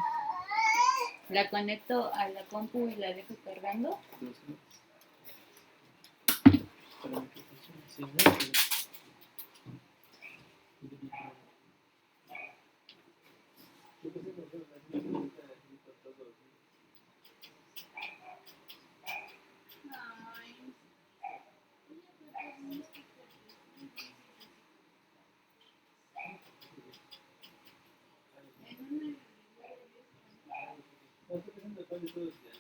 la conecto a la compu y la dejo cargando. no sé. Para que funcione, si no, pues, yo pensé que fue una ahorita aquí con todo. No, estoy pensando cuál de todos ya.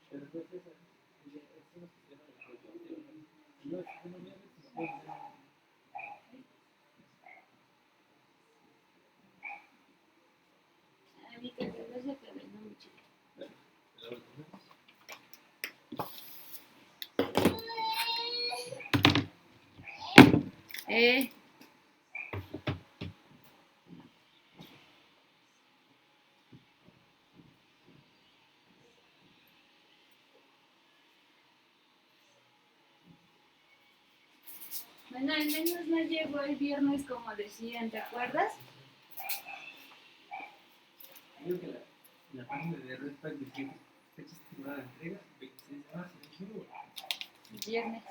Pero no es esa. Es una que se llama el rollo. No, es que no me hagas si puedes hacer. A mí que te ves que ves, no mucho. La última. Eh, bueno, al menos no llegó el viernes como decían, ¿te acuerdas? Digo que la página de Red Pack decía fecha estimada de entrega 26 de marzo. Viernes.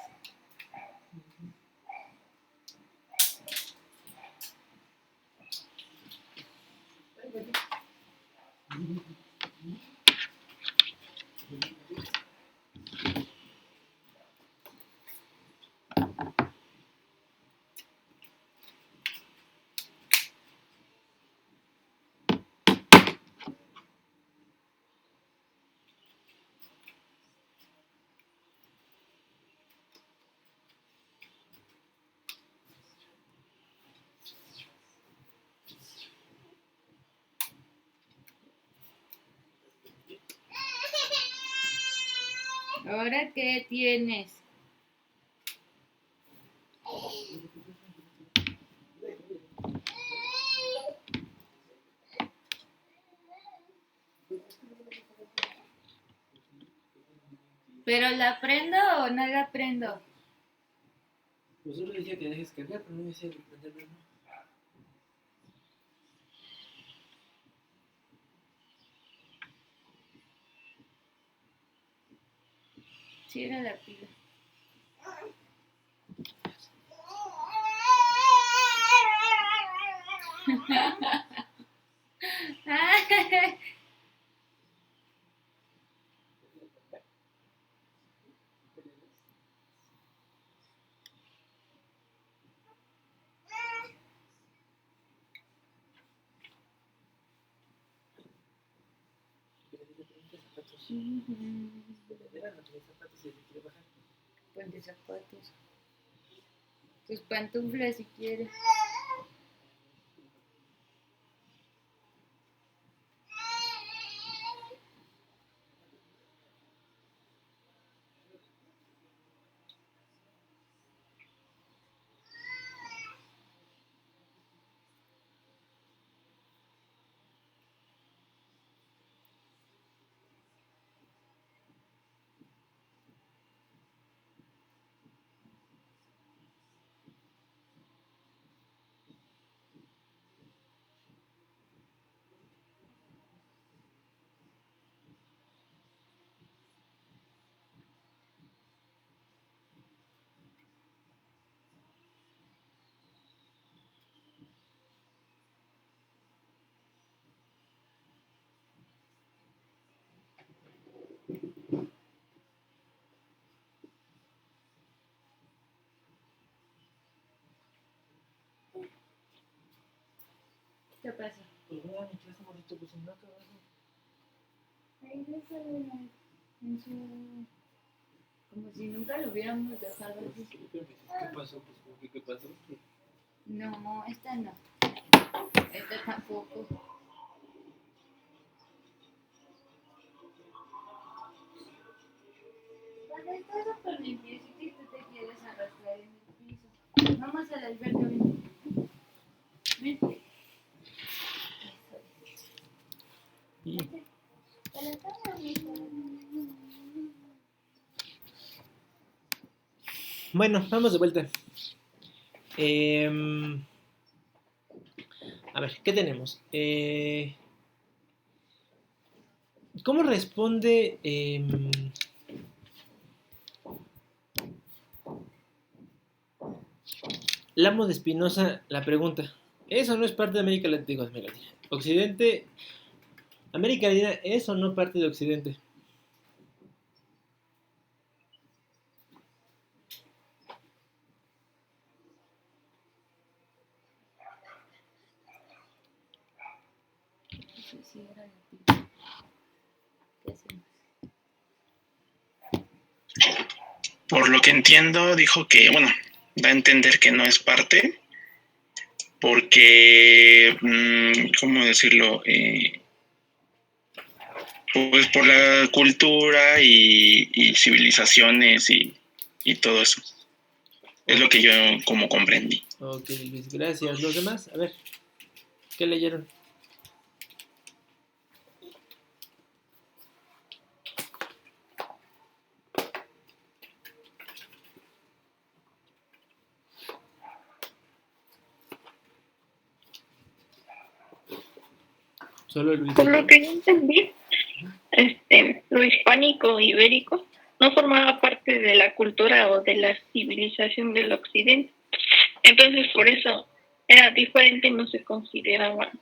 ¿Ahora qué tienes? ¿Pero la prendo o no la prendo? Pues solo decía que dejes cargar, pero no decía de prenderlo, ¿no? Sí, era la pila. Ponte zapatos. Tus pantuflas si quieres. ¿Qué pasa? Pues voy a mi clase, morrito, pues no acabado. Ahí déjalo en su... Como si nunca lo hubiéramos dejado así. ¿Qué pasó? Pues como que ¿qué pasó? No, esta no. Esta tampoco. Cuando está súper limpiecito y tú te quieres arrastrar en el piso. Vamos a la alberca, ven. Ven. Eso es. Pero está bonito. Bueno, vamos de vuelta. A ver, ¿qué tenemos? ¿Cómo responde Lamo de Espinosa la pregunta? ¿Eso no es parte de América Latina? Digo, América Latina. Occidente, América Latina es o no parte de Occidente. Sí, sí, era latino. ¿Qué hacemos? Por lo que entiendo, dijo que, bueno, da a entender que no es parte, porque, ¿cómo decirlo? Pues por la cultura y civilizaciones y todo eso. Es lo que yo como comprendí. Ok, Luis, gracias. ¿Los demás? A ver, ¿qué leyeron? Solo Luis. Por lo que yo entendí, lo hispánico ibérico no formaba parte de la cultura o de la civilización del occidente. Entonces, por eso era diferente y no se consideraba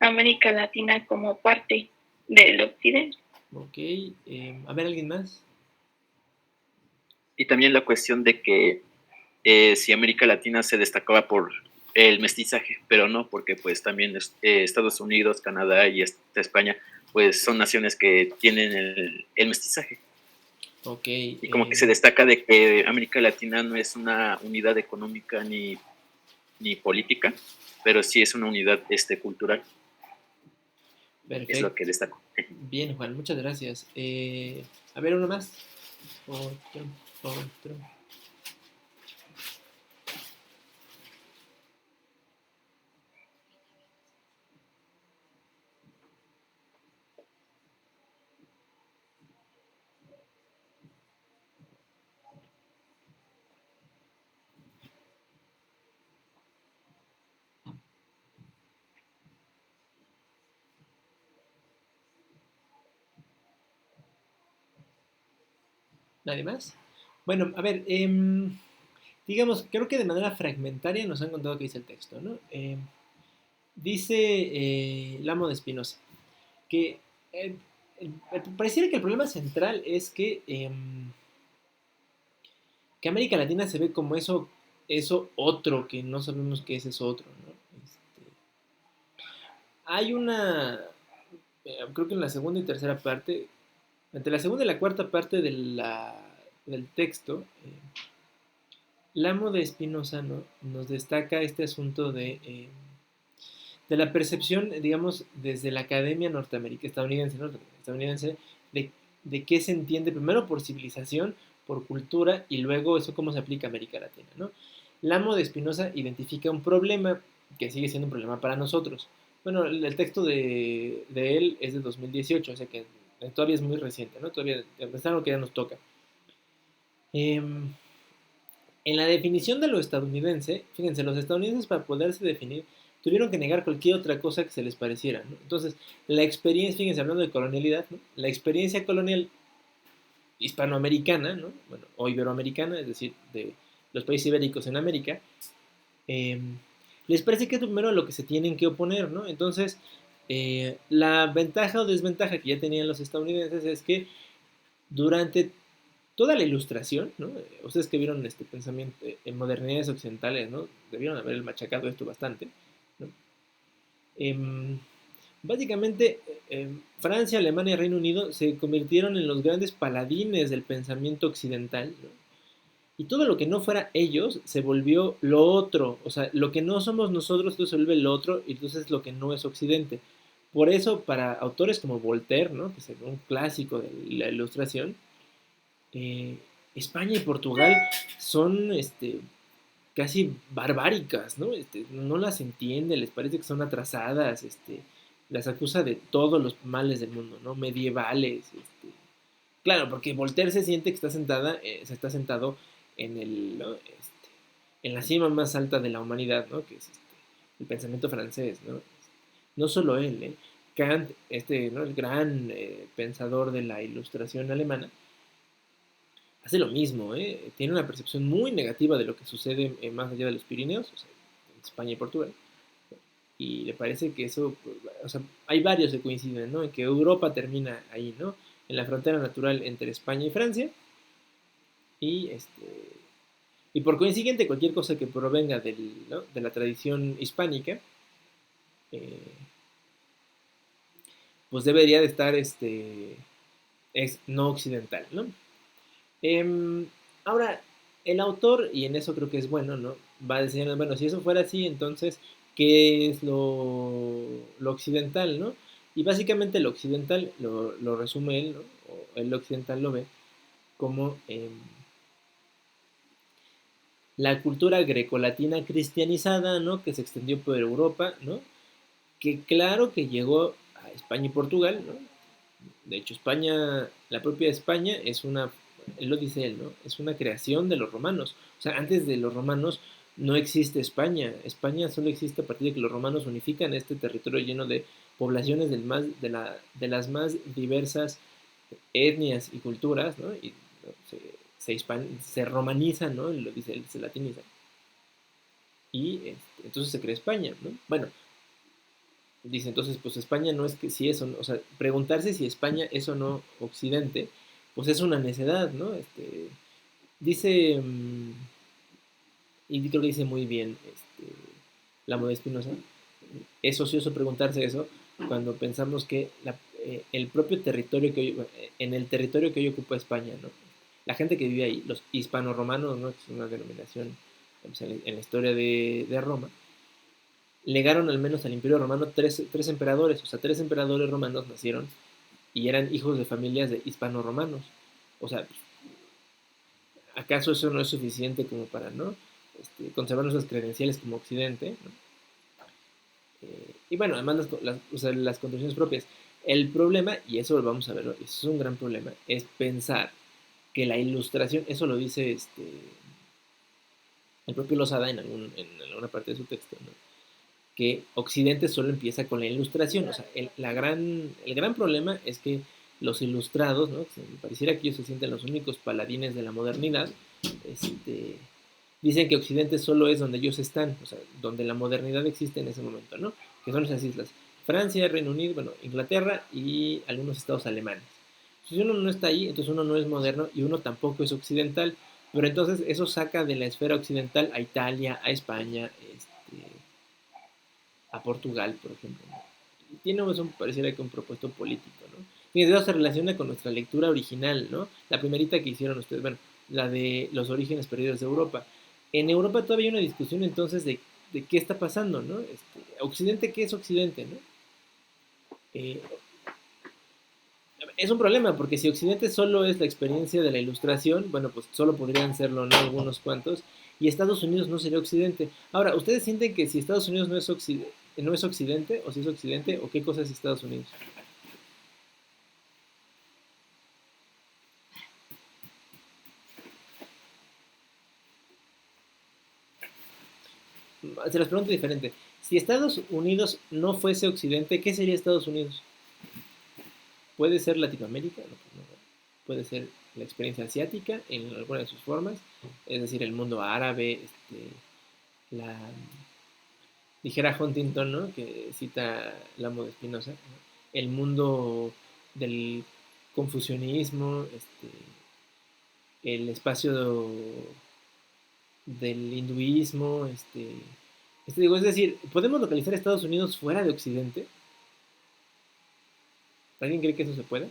América Latina como parte del occidente. Ok, a ver, ¿alguien más? Y también la cuestión de que si América Latina se destacaba por el mestizaje, pero no, porque pues también Estados Unidos, Canadá y España, pues son naciones que tienen el mestizaje. Ok. Y como que se destaca de que América Latina no es una unidad económica ni política, pero sí es una unidad cultural. Perfecto. Es lo que destaco. Bien, Juan, muchas gracias. A ver, uno más. Otro. ¿Nadie más? Bueno, a ver, digamos, creo que de manera fragmentaria nos han contado qué dice el texto, ¿no? Dice Lamo de Espinosa que pareciera que el problema central es que América Latina se ve como eso otro, que no sabemos qué es eso otro, ¿no? Hay creo que en la segunda y tercera parte, entre la segunda y la cuarta parte del texto, Lamo de Espinosa, ¿no?, nos destaca este asunto de la percepción, digamos, desde la academia estadounidense, de qué se entiende primero por civilización, por cultura, y luego eso cómo se aplica a América Latina, ¿no? Lamo de Espinosa identifica un problema que sigue siendo un problema para nosotros. Bueno, el texto de él es de 2018, o sea que todavía es muy reciente, ¿no? Todavía es algo que ya nos toca. En la definición de lo estadounidense, fíjense, los estadounidenses para poderse definir tuvieron que negar cualquier otra cosa que se les pareciera, ¿no? Entonces, la experiencia, fíjense, hablando de colonialidad, ¿no?, la experiencia colonial hispanoamericana, ¿no?, bueno, o iberoamericana, es decir, de los países ibéricos en América, les parece que es primero a lo que se tienen que oponer, ¿no? Entonces, la ventaja o desventaja que ya tenían los estadounidenses es que durante toda la ilustración, ¿no?, ustedes que vieron este pensamiento en modernidades occidentales, ¿no?, debieron haber machacado esto bastante, ¿no? Básicamente, Francia, Alemania y Reino Unido se convirtieron en los grandes paladines del pensamiento occidental, ¿no? Y todo lo que no fuera ellos se volvió lo otro. O sea, lo que no somos nosotros, entonces se vuelve lo otro, y entonces lo que no es Occidente. Por eso, para autores como Voltaire, ¿no?, que es un clásico de la ilustración, España y Portugal son casi barbáricas, ¿no? No las entiende, les parece que son atrasadas, las acusa de todos los males del mundo, ¿no? Medievales, claro, porque Voltaire se siente que se está sentado en en la cima más alta de la humanidad, ¿no? Que es el pensamiento francés, ¿no? No solo él, Kant, ¿no? El gran pensador de la Ilustración alemana, hace lo mismo, tiene una percepción muy negativa de lo que sucede más allá de los Pirineos, o sea, en España y Portugal, y le parece que eso, o sea, hay varios que coinciden, ¿no? En que Europa termina ahí, ¿no? En la frontera natural entre España y Francia, y y por consiguiente cualquier cosa que provenga ¿no? de la tradición hispánica, pues debería de estar es no occidental, ¿no? Ahora, el autor, y en eso creo que es bueno, ¿no? Va a decir, bueno, si eso fuera así, entonces, ¿qué es lo occidental, ¿no? Y básicamente lo occidental lo resume él, ¿no? O el occidental lo ve como la cultura grecolatina cristianizada, ¿no? Que se extendió por Europa, ¿no? Que claro que llegó a España y Portugal, ¿no? De hecho, España, la propia España es él lo dice él, ¿no? Es una creación de los romanos. O sea, antes de los romanos no existe España. España solo existe a partir de que los romanos unifican este territorio lleno de poblaciones de las más diversas etnias y culturas, ¿no? Y ¿no? Se romaniza, ¿no? Lo dice él, se latiniza. Y entonces se crea España, ¿no? Bueno, dice entonces, pues España no es que si eso, o sea, preguntarse si España es o no Occidente, pues es una necedad, ¿no? Dice, y creo que dice muy bien la Moda Espinosa, es ocioso preguntarse eso cuando pensamos que el propio territorio en el territorio que hoy ocupa España, ¿no? La gente que vive ahí, los hispano-romanos, ¿no? Que es una denominación en la historia de Roma, legaron al menos al Imperio Romano tres emperadores, o sea, 3 emperadores romanos nacieron y eran hijos de familias de hispano-romanos. O sea, ¿acaso eso no es suficiente como para, ¿no? Conservar nuestras credenciales como Occidente, ¿no? Y bueno, además o sea, las construcciones propias. El problema, y eso lo vamos a ver, eso es un gran problema, es pensar que la ilustración, eso lo dice el propio Losada en alguna parte de su texto, ¿no? Que Occidente solo empieza con la ilustración. O sea, el gran problema es que los ilustrados, ¿no? Pareciera que ellos se sienten los únicos paladines de la modernidad, dicen que Occidente solo es donde ellos están, o sea, donde la modernidad existe en ese momento, ¿no? Que son esas islas, Francia, Reino Unido, bueno, Inglaterra y algunos estados alemanes. Si uno no está ahí, entonces uno no es moderno y uno tampoco es occidental, pero entonces eso saca de la esfera occidental a Italia, a España, a Portugal, por ejemplo, ¿no? Y tiene eso, pareciera que un propósito político, ¿no? Fíjense, eso se relaciona con nuestra lectura original, ¿no? La primerita que hicieron ustedes, bueno, la de los orígenes perdidos de Europa. En Europa todavía hay una discusión entonces de qué está pasando, ¿no? Occidente, ¿qué es Occidente, no? Es un problema, porque si Occidente solo es la experiencia de la Ilustración, bueno, pues solo podrían serlo, ¿no? Algunos cuantos, y Estados Unidos no sería Occidente. Ahora, ¿ustedes sienten que si Estados Unidos no es Occidente, o si es Occidente, o qué cosa es Estados Unidos? Se los pregunto diferente. Si Estados Unidos no fuese Occidente, ¿qué sería Estados Unidos? ¿Puede ser Latinoamérica? No, puede ser la experiencia asiática en alguna de sus formas, es decir, el mundo árabe, dijera Huntington, ¿no? Que cita Lamo de Espinosa, ¿no? El mundo del confucianismo, el espacio del hinduismo, digo, es decir, ¿podemos localizar Estados Unidos fuera de Occidente? ¿Alguien cree que eso se puede?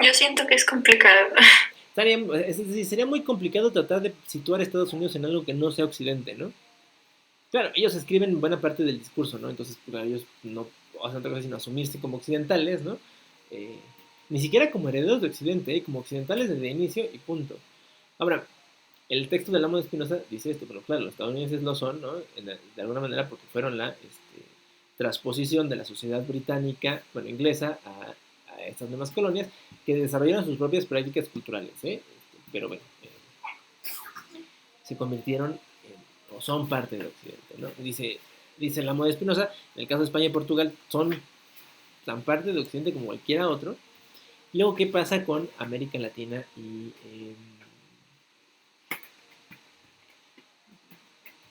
Yo siento que es complicado. Es decir, sería muy complicado tratar de situar a Estados Unidos en algo que no sea Occidente, ¿no? Claro, ellos escriben buena parte del discurso, ¿no? Entonces, pues, ellos no hacen otra cosa sino asumirse como occidentales, ¿no? Ni siquiera como herederos de Occidente, como occidentales desde el inicio y punto. Ahora, el texto del Amo de Espinosa dice esto, pero claro, los estadounidenses lo son, ¿no? De alguna manera porque fueron la transposición de la sociedad británica, bueno, inglesa, a estas demás colonias que desarrollaron sus propias prácticas culturales, pero bueno. se convirtieron o son parte de Occidente, ¿no? Dice la Moda Espinosa, en el caso de España y Portugal, son tan parte de Occidente como cualquiera otro. Y luego, ¿qué pasa con América Latina y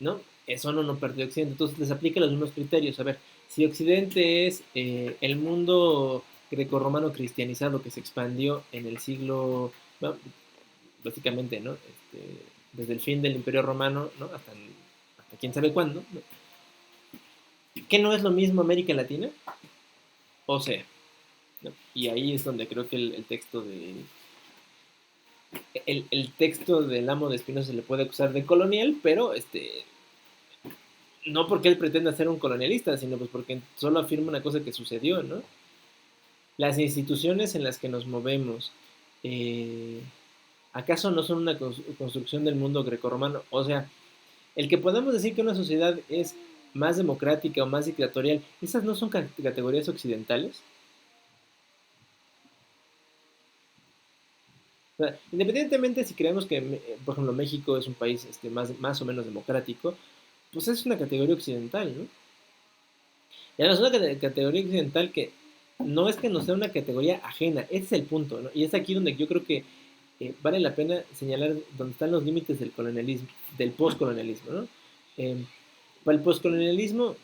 ¿no? Eso no parte de Occidente. Entonces les aplica los mismos criterios. A ver, si Occidente es el mundo grecorromano cristianizado que se expandió en el siglo, bueno, básicamente, ¿no? Desde el fin del Imperio Romano, ¿no? Hasta quién sabe cuándo, ¿no? ¿Qué no es lo mismo América Latina? O sea, ¿no? Y ahí es donde creo que el texto del amo de Espinosa se le puede acusar de colonial, pero no porque él pretenda ser un colonialista, sino pues porque solo afirma una cosa que sucedió, ¿no? Las instituciones en las que nos movemos, ¿acaso no son una construcción del mundo grecorromano? O sea, el que podamos decir que una sociedad es más democrática o más dictatorial, ¿esas no son categorías occidentales? O sea, independientemente si creemos que, por ejemplo, México es un país más o menos democrático, pues es una categoría occidental, ¿no? Y además una categoría occidental que no es que no sea una categoría ajena, ese es el punto, ¿no? Y es aquí donde yo creo que vale la pena señalar dónde están los límites del colonialismo, del postcolonialismo, ¿no? Para el postcolonialismo,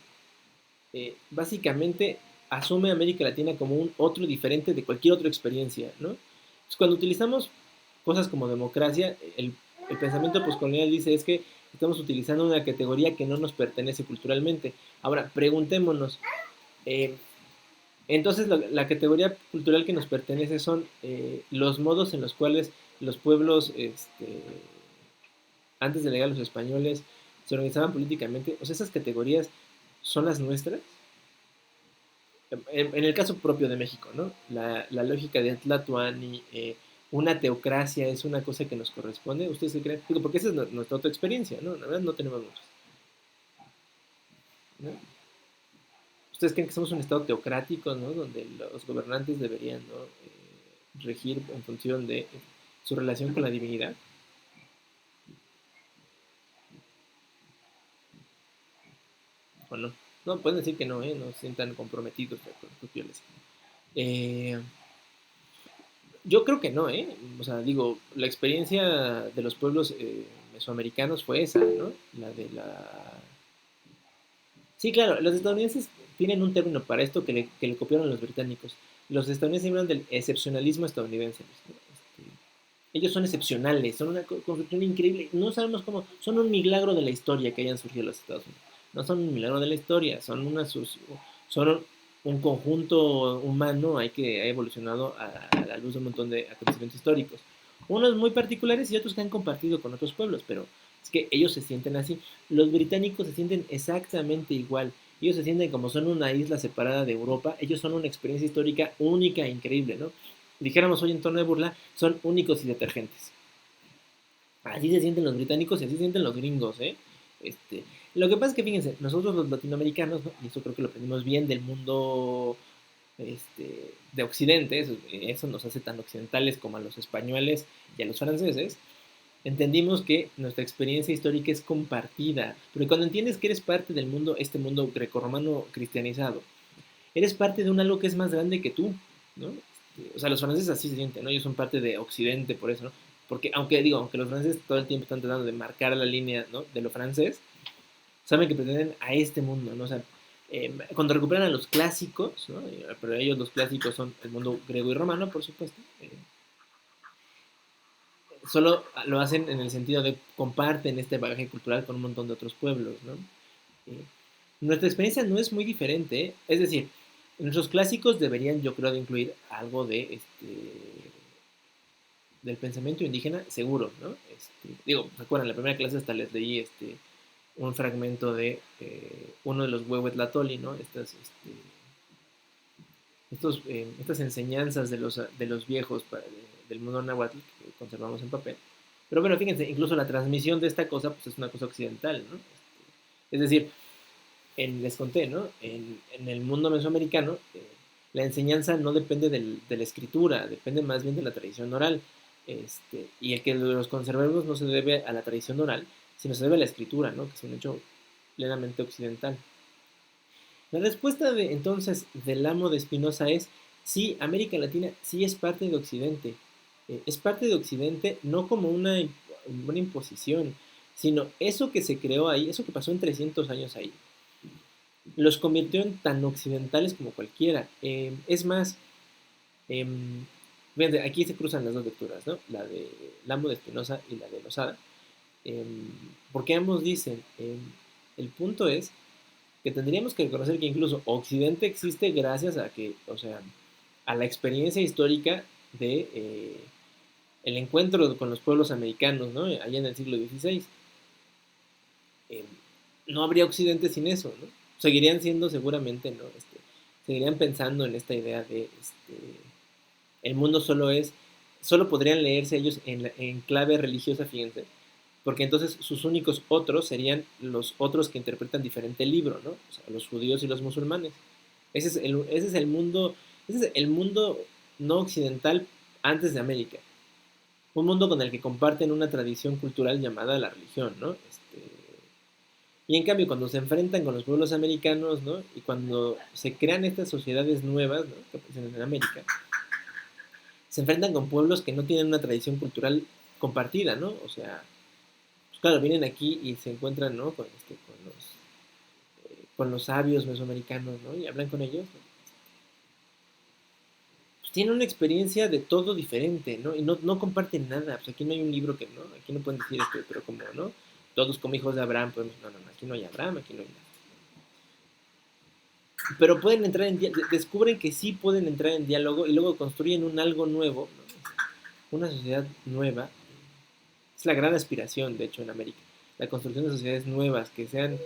básicamente asume a América Latina como un otro diferente de cualquier otra experiencia, ¿no? Entonces, cuando utilizamos cosas como democracia, el pensamiento postcolonial dice es que estamos utilizando una categoría que no nos pertenece culturalmente. Ahora, preguntémonos, entonces la categoría cultural que nos pertenece son los modos en los cuales los pueblos, antes de llegar a los españoles, se organizaban políticamente. O sea, esas categorías son las nuestras. En el caso propio de México, ¿no? La lógica de Tlatoani, una teocracia es una cosa que nos corresponde. ¿Ustedes se creen? Digo, porque esa es nuestra otra experiencia, ¿no? La verdad no tenemos muchas, ¿no? ¿Ustedes creen que somos un estado teocrático, ¿no? Donde los gobernantes deberían, ¿no? Regir en función de su relación con la divinidad? ¿O no? No, pueden decir que no, no se sientan comprometidos con sus violencia. Yo creo que no, o sea, digo, la experiencia de los pueblos mesoamericanos fue esa, ¿no? La de la... Sí, claro, los estadounidenses tienen un término para esto que le copiaron los británicos. Los estadounidenses hablan del excepcionalismo estadounidense, ¿no? Ellos son excepcionales, son una construcción increíble. No sabemos cómo, son un milagro de la historia que hayan surgido los Estados Unidos. No son un milagro de la historia, son un conjunto humano que ha evolucionado a la luz de un montón de acontecimientos históricos. Unos muy particulares y otros que han compartido con otros pueblos, pero es que ellos se sienten así. Los británicos se sienten exactamente igual. Ellos se sienten como son una isla separada de Europa. Ellos son una experiencia histórica única e increíble, ¿no? Dijéramos hoy en tono de burla, son únicos y detergentes. Así se sienten los británicos y así se sienten los gringos, ¿eh? Lo que pasa es que, fíjense, nosotros los latinoamericanos, ¿no? Y eso creo que lo aprendimos bien del mundo de Occidente, eso nos hace tan occidentales como a los españoles y a los franceses, entendimos que nuestra experiencia histórica es compartida, porque cuando entiendes que eres parte del mundo, este mundo grecorromano cristianizado, eres parte de un algo que es más grande que tú, ¿no? O sea, los franceses así se sienten, ¿no? Ellos son parte de Occidente por eso, ¿no? Porque, aunque los franceses todo el tiempo están tratando de marcar la línea, ¿no? De lo francés, saben que pretenden a este mundo, ¿no? O sea, cuando recuperan a los clásicos, ¿no? Pero ellos los clásicos son el mundo griego y romano, por supuesto, solo lo hacen en el sentido de comparten este bagaje cultural con un montón de otros pueblos, ¿no? Nuestra experiencia no es muy diferente, ¿eh? Es decir, nuestros clásicos deberían, yo creo, de incluir algo de del pensamiento indígena, seguro, ¿no? Digo, recuerdan, en la primera clase hasta les leí un fragmento de uno de los Huehuetlatoli, ¿no? Estas enseñanzas de los viejos del mundo náhuatl que conservamos en papel. Pero bueno, fíjense, incluso la transmisión de esta cosa pues es una cosa occidental, ¿no? Es decir, les conté, ¿no? En el mundo mesoamericano, la enseñanza no depende de la escritura, depende más bien de la tradición oral. Y el que los conservemos no se debe a la tradición oral, sino se debe a la escritura, ¿no? Que es un hecho plenamente occidental. La respuesta entonces del amo de Spinoza es, sí, América Latina sí es parte de Occidente. Es parte de Occidente no como una imposición, sino eso que se creó ahí, eso que pasó en 300 años ahí, los convirtió en tan occidentales como cualquiera. Es más, aquí se cruzan las dos lecturas, ¿no? La de Lambo de Spinoza y la de Losada. Porque ambos dicen, el punto es que tendríamos que reconocer que incluso Occidente existe gracias a que, o sea, a la experiencia histórica de el encuentro con los pueblos americanos, ¿no? Allá en el siglo XVI. No habría Occidente sin eso, ¿no? Seguirían siendo seguramente, ¿no? Seguirían pensando en esta idea de el mundo solo podrían leerse ellos en clave religiosa, fíjense, porque entonces sus únicos otros serían los otros que interpretan diferente libro, ¿no? O sea, los judíos y los musulmanes. Ese es el mundo no occidental antes de América. Un mundo con el que comparten una tradición cultural llamada la religión, ¿no? Y en cambio, cuando se enfrentan con los pueblos americanos, ¿no? Y cuando se crean estas sociedades nuevas, ¿no? Que aparecen en América, se enfrentan con pueblos que no tienen una tradición cultural compartida, ¿no? O sea, pues claro, vienen aquí y se encuentran, ¿no? Con los sabios mesoamericanos, ¿no? Y hablan con ellos, ¿no? Pues tienen una experiencia de todo diferente, ¿no? Y no comparten nada. Pues aquí no hay un libro que, ¿no? Aquí no pueden decir esto, pero como, ¿no? Todos como hijos de Abraham, podemos, no, aquí no hay Abraham, aquí no hay nada. Pero pueden entrar descubren que sí pueden entrar en diálogo y luego construyen un algo nuevo, ¿no? Una sociedad nueva. Es la gran aspiración, de hecho, en América. La construcción de sociedades nuevas, que sean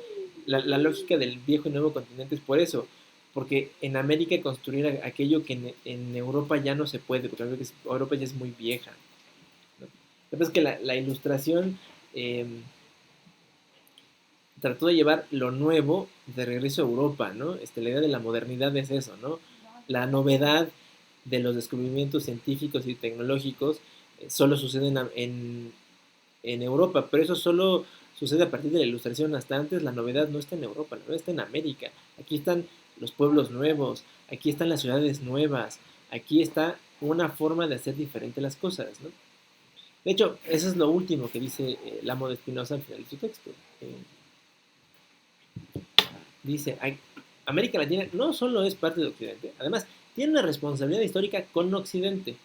la lógica del viejo y nuevo continente es por eso. Porque en América construir aquello que en Europa ya no se puede, porque Europa ya es muy vieja, ¿no? Lo que pasa es que la ilustración trató de llevar lo nuevo de regreso a Europa, ¿no? La idea de la modernidad es eso, ¿no? La novedad de los descubrimientos científicos y tecnológicos solo suceden en Europa, pero eso solo sucede a partir de la ilustración. Hasta antes la novedad no está en Europa, la novedad está en América. Aquí están los pueblos nuevos, aquí están las ciudades nuevas, aquí está una forma de hacer diferente las cosas, ¿no? De hecho, eso es lo último que dice el amo de Spinoza al final de su texto. Dice, América Latina no solo es parte de Occidente, además tiene una responsabilidad histórica con Occidente.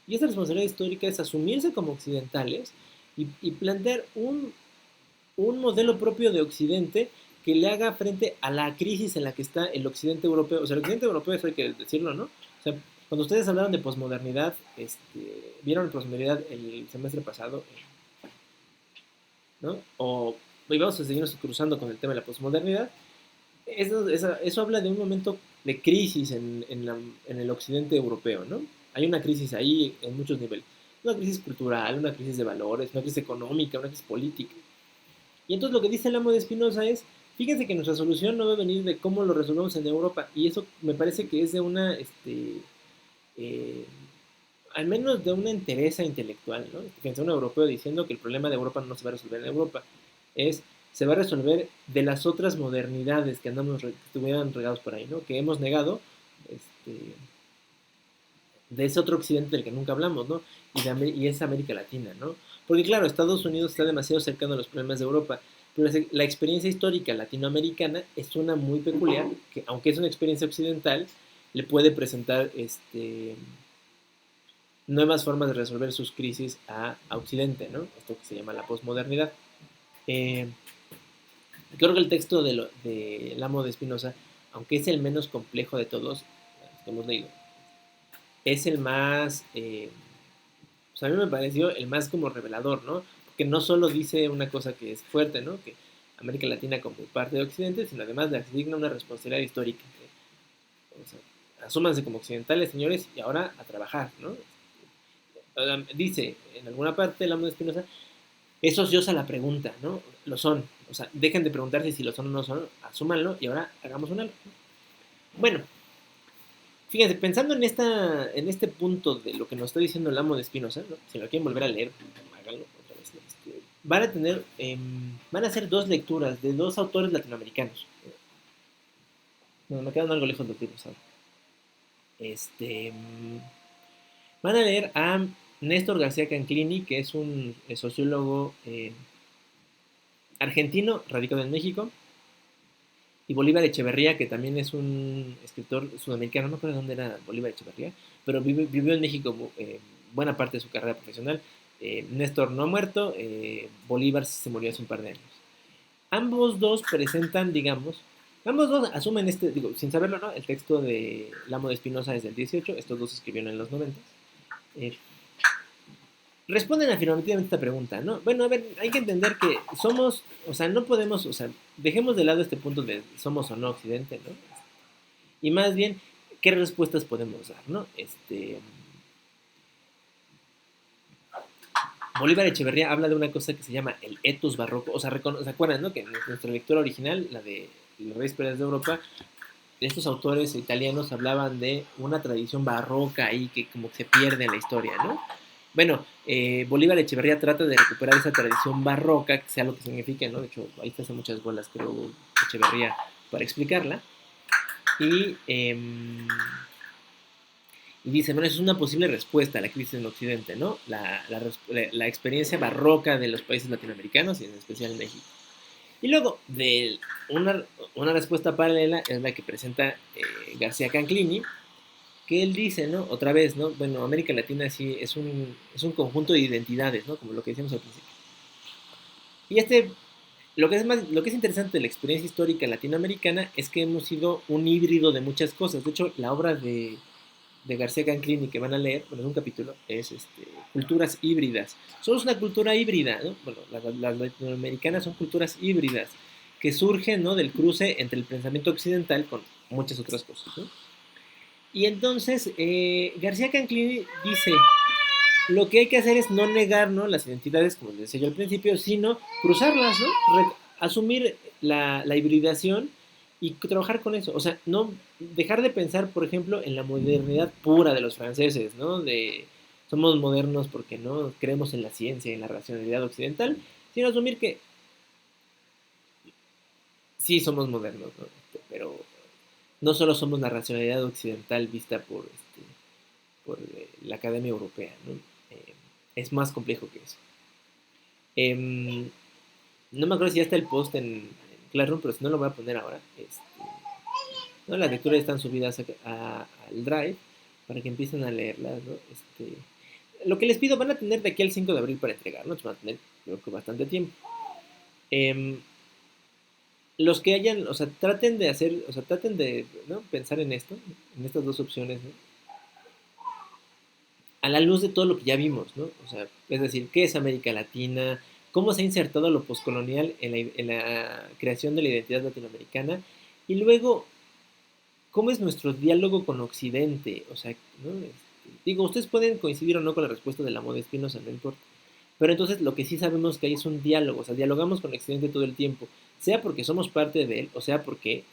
Y esa responsabilidad histórica es asumirse como occidentales y plantear un modelo propio de Occidente que le haga frente a la crisis en la que está el Occidente europeo. O sea, el Occidente europeo, eso hay que decirlo, ¿no? O sea, cuando ustedes hablaron de posmodernidad, vieron posmodernidad el semestre pasado, ¿no? Y vamos a seguirnos cruzando con el tema de la posmodernidad. Eso habla de un momento de crisis en el occidente europeo, ¿no? Hay una crisis ahí en muchos niveles. Una crisis cultural, una crisis de valores, una crisis económica, una crisis política. Y entonces lo que dice el amo de Spinoza es, fíjense que nuestra solución no va a venir de cómo lo resolvemos en Europa. Y eso me parece que es de una, al menos de una entereza intelectual, ¿no? Fíjense, un europeo diciendo que el problema de Europa no se va a resolver en Europa. Se va a resolver de las otras modernidades que estuvieran regados por ahí, ¿no? Que hemos negado, de ese otro occidente del que nunca hablamos, ¿no? Y es América Latina, ¿no? Porque claro, Estados Unidos está demasiado cercano a los problemas de Europa, pero la experiencia histórica latinoamericana es una muy peculiar, que aunque es una experiencia occidental, le puede presentar nuevas formas de resolver sus crisis a Occidente, ¿no? Esto que se llama la posmodernidad. Creo que el texto del amo de Spinoza, aunque es el menos complejo de todos que hemos leído, es el más, pues a mí me pareció el más como revelador, ¿no? Porque no solo dice una cosa que es fuerte, ¿no? Que América Latina como parte de Occidente, sino además le asigna una responsabilidad histórica. O sea, asúmanse como occidentales, señores, y ahora a trabajar, ¿no? Dice en alguna parte el amo de Spinoza, es ociosa la pregunta, ¿no? Lo son. O sea, dejen de preguntarse si lo son o no son, asúmanlo y ahora hagamos un algo. Bueno, fíjense, pensando en este punto de lo que nos está diciendo el amo de Spinoza, ¿no? Si lo quieren volver a leer, háganlo otra vez, ¿no? Van a hacer dos lecturas de dos autores latinoamericanos. No, me quedan algo lejos de los libros ahora. Van a leer a Néstor García Canclini, que es un sociólogo argentino, radicado en México, y Bolívar Echeverría, que también es un escritor sudamericano, no recuerdo dónde era Bolívar Echeverría, pero vivió en México buena parte de su carrera profesional. Néstor no ha muerto, Bolívar se murió hace un par de años. Ambos dos presentan, digamos, ambos dos asumen sin saberlo, ¿no? El texto de El amo de Spinoza es del 18, estos dos escribieron en los 90. Responden afirmativamente a esta pregunta, ¿no? Bueno, a ver, hay que entender que somos, o sea, no podemos, o sea, dejemos de lado este punto de somos o no Occidente, ¿no? Y más bien, ¿qué respuestas podemos dar, no? Bolívar Echeverría habla de una cosa que se llama el ethos barroco, o sea, ¿se acuerdan, no? Que en nuestra lectura original, la de los Reyes Pérez de Europa, estos autores italianos hablaban de una tradición barroca ahí que como que se pierde en la historia, ¿no? Bueno, Bolívar Echeverría trata de recuperar esa tradición barroca, que sea lo que significa, ¿no? De hecho, ahí te hace muchas bolas, creo, Echeverría, para explicarla. Y dice, bueno, eso es una posible respuesta a la crisis en Occidente, ¿no? La experiencia barroca de los países latinoamericanos y en especial en México. Y luego, una respuesta paralela es la que presenta García Canclini, que él dice, ¿no? Otra vez, ¿no? Bueno, América Latina sí es un conjunto de identidades, ¿no? Como lo que decíamos al principio. Y lo que es interesante de la experiencia histórica latinoamericana es que hemos sido un híbrido de muchas cosas. De hecho, la obra de García Canclini que van a leer, bueno, es un capítulo, es culturas híbridas. Somos una cultura híbrida, ¿no? Bueno, las latinoamericanas son culturas híbridas que surgen, ¿no? Del cruce entre el pensamiento occidental con muchas otras cosas, ¿no? Y entonces García Canclini dice, lo que hay que hacer es no negar, ¿no? Las identidades, como les decía yo al principio, sino cruzarlas, ¿no? Asumir la hibridación y trabajar con eso. O sea, no dejar de pensar, por ejemplo, en la modernidad pura de los franceses, ¿no? De somos modernos porque no creemos en la ciencia y en la racionalidad occidental, sino asumir que sí somos modernos, ¿no? Pero no solo somos la racionalidad occidental vista por la Academia Europea, ¿no? Es más complejo que eso. No me acuerdo si ya está el post en Classroom, pero si no lo voy a poner ahora. ¿No? Las lecturas están subidas al Drive para que empiecen a leerlas, ¿no? Lo que les pido, van a tener de aquí al 5 de abril para entregar, ¿no? Van a tener, creo que bastante tiempo. Los que hayan, o sea, traten de, ¿no? Pensar en esto, en estas dos opciones, ¿no? A la luz de todo lo que ya vimos, ¿no? O sea, es decir, ¿qué es América Latina? ¿Cómo se ha insertado lo poscolonial en la creación de la identidad latinoamericana? Y luego, ¿cómo es nuestro diálogo con Occidente? O sea, ¿no? Digo, ustedes pueden coincidir o no con la respuesta del amo de Spinoza, no importa. Pero entonces lo que sí sabemos que hay es un diálogo, o sea, dialogamos con Occidente todo el tiempo, sea porque somos parte de él, o sea porque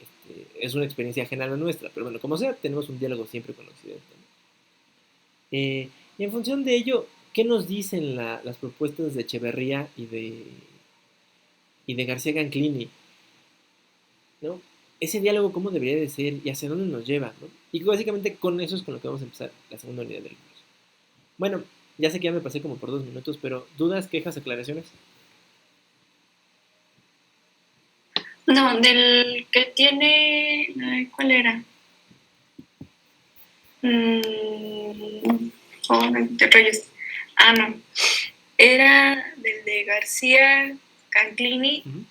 es una experiencia ajena a la nuestra, pero bueno, como sea, tenemos un diálogo siempre con Occidente, ¿no? Y en función de ello, ¿qué nos dicen las propuestas de Echeverría y de García Canclini? ¿No? Ese diálogo, ¿cómo debería de ser y hacia dónde nos lleva, ¿no? Y básicamente con eso es con lo que vamos a empezar la segunda unidad del curso. Bueno, ya sé que ya me pasé como por 2 minutos, pero ¿dudas, quejas, aclaraciones? No, del que tiene... Ay, ¿cuál era? De Reyes. Ah, no. Era del de García Canclini. Uh-huh.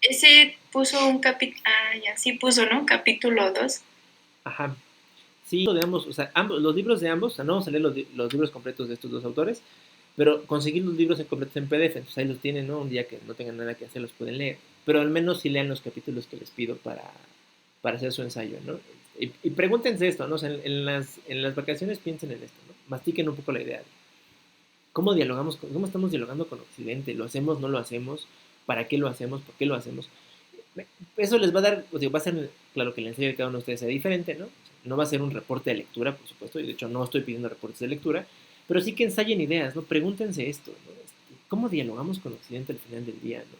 Ese puso un capítulo... Ah, ya, sí puso, ¿no? Capítulo 2. Ajá. Sí, de ambos, o sea, los libros de ambos, o sea, no vamos a leer los libros completos de estos dos autores, pero conseguir los libros completos en PDF, entonces ahí los tienen, ¿no? Un día que no tengan nada que hacer los pueden leer, pero al menos sí lean los capítulos que les pido para hacer su ensayo, ¿no? Y pregúntense esto, ¿no? O sea, en las vacaciones piensen en esto, ¿no? Mastiquen un poco la idea de cómo dialogamos, cómo estamos dialogando con Occidente, ¿lo hacemos, no lo hacemos? ¿Para qué lo hacemos? ¿Por qué lo hacemos? Eso les va a dar, o sea, va a ser, claro que el ensayo de cada uno de ustedes sea diferente, ¿no? No va a ser un reporte de lectura, por supuesto, y de hecho no estoy pidiendo reportes de lectura, pero sí que ensayen ideas, ¿no? Pregúntense esto, ¿no? ¿Cómo dialogamos con Occidente al final del día, ¿no?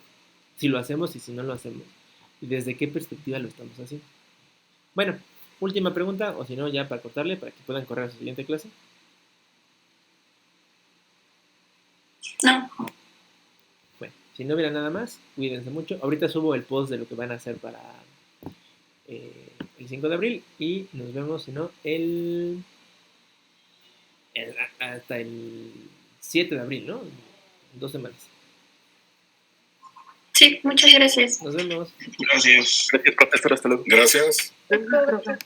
Si lo hacemos y si no lo hacemos, y desde qué perspectiva lo estamos haciendo. Bueno, última pregunta, o si no, ya para cortarle, para que puedan correr a su siguiente clase. No. Bueno, si no hubiera nada más, cuídense mucho. Ahorita subo el post de lo que van a hacer para el 5 de abril y nos vemos, si no, hasta el 7 de abril, ¿no? En 2 semanas. Sí, muchas gracias. Nos vemos. Gracias. Gracias, profesor. Hasta luego. Gracias. Profe.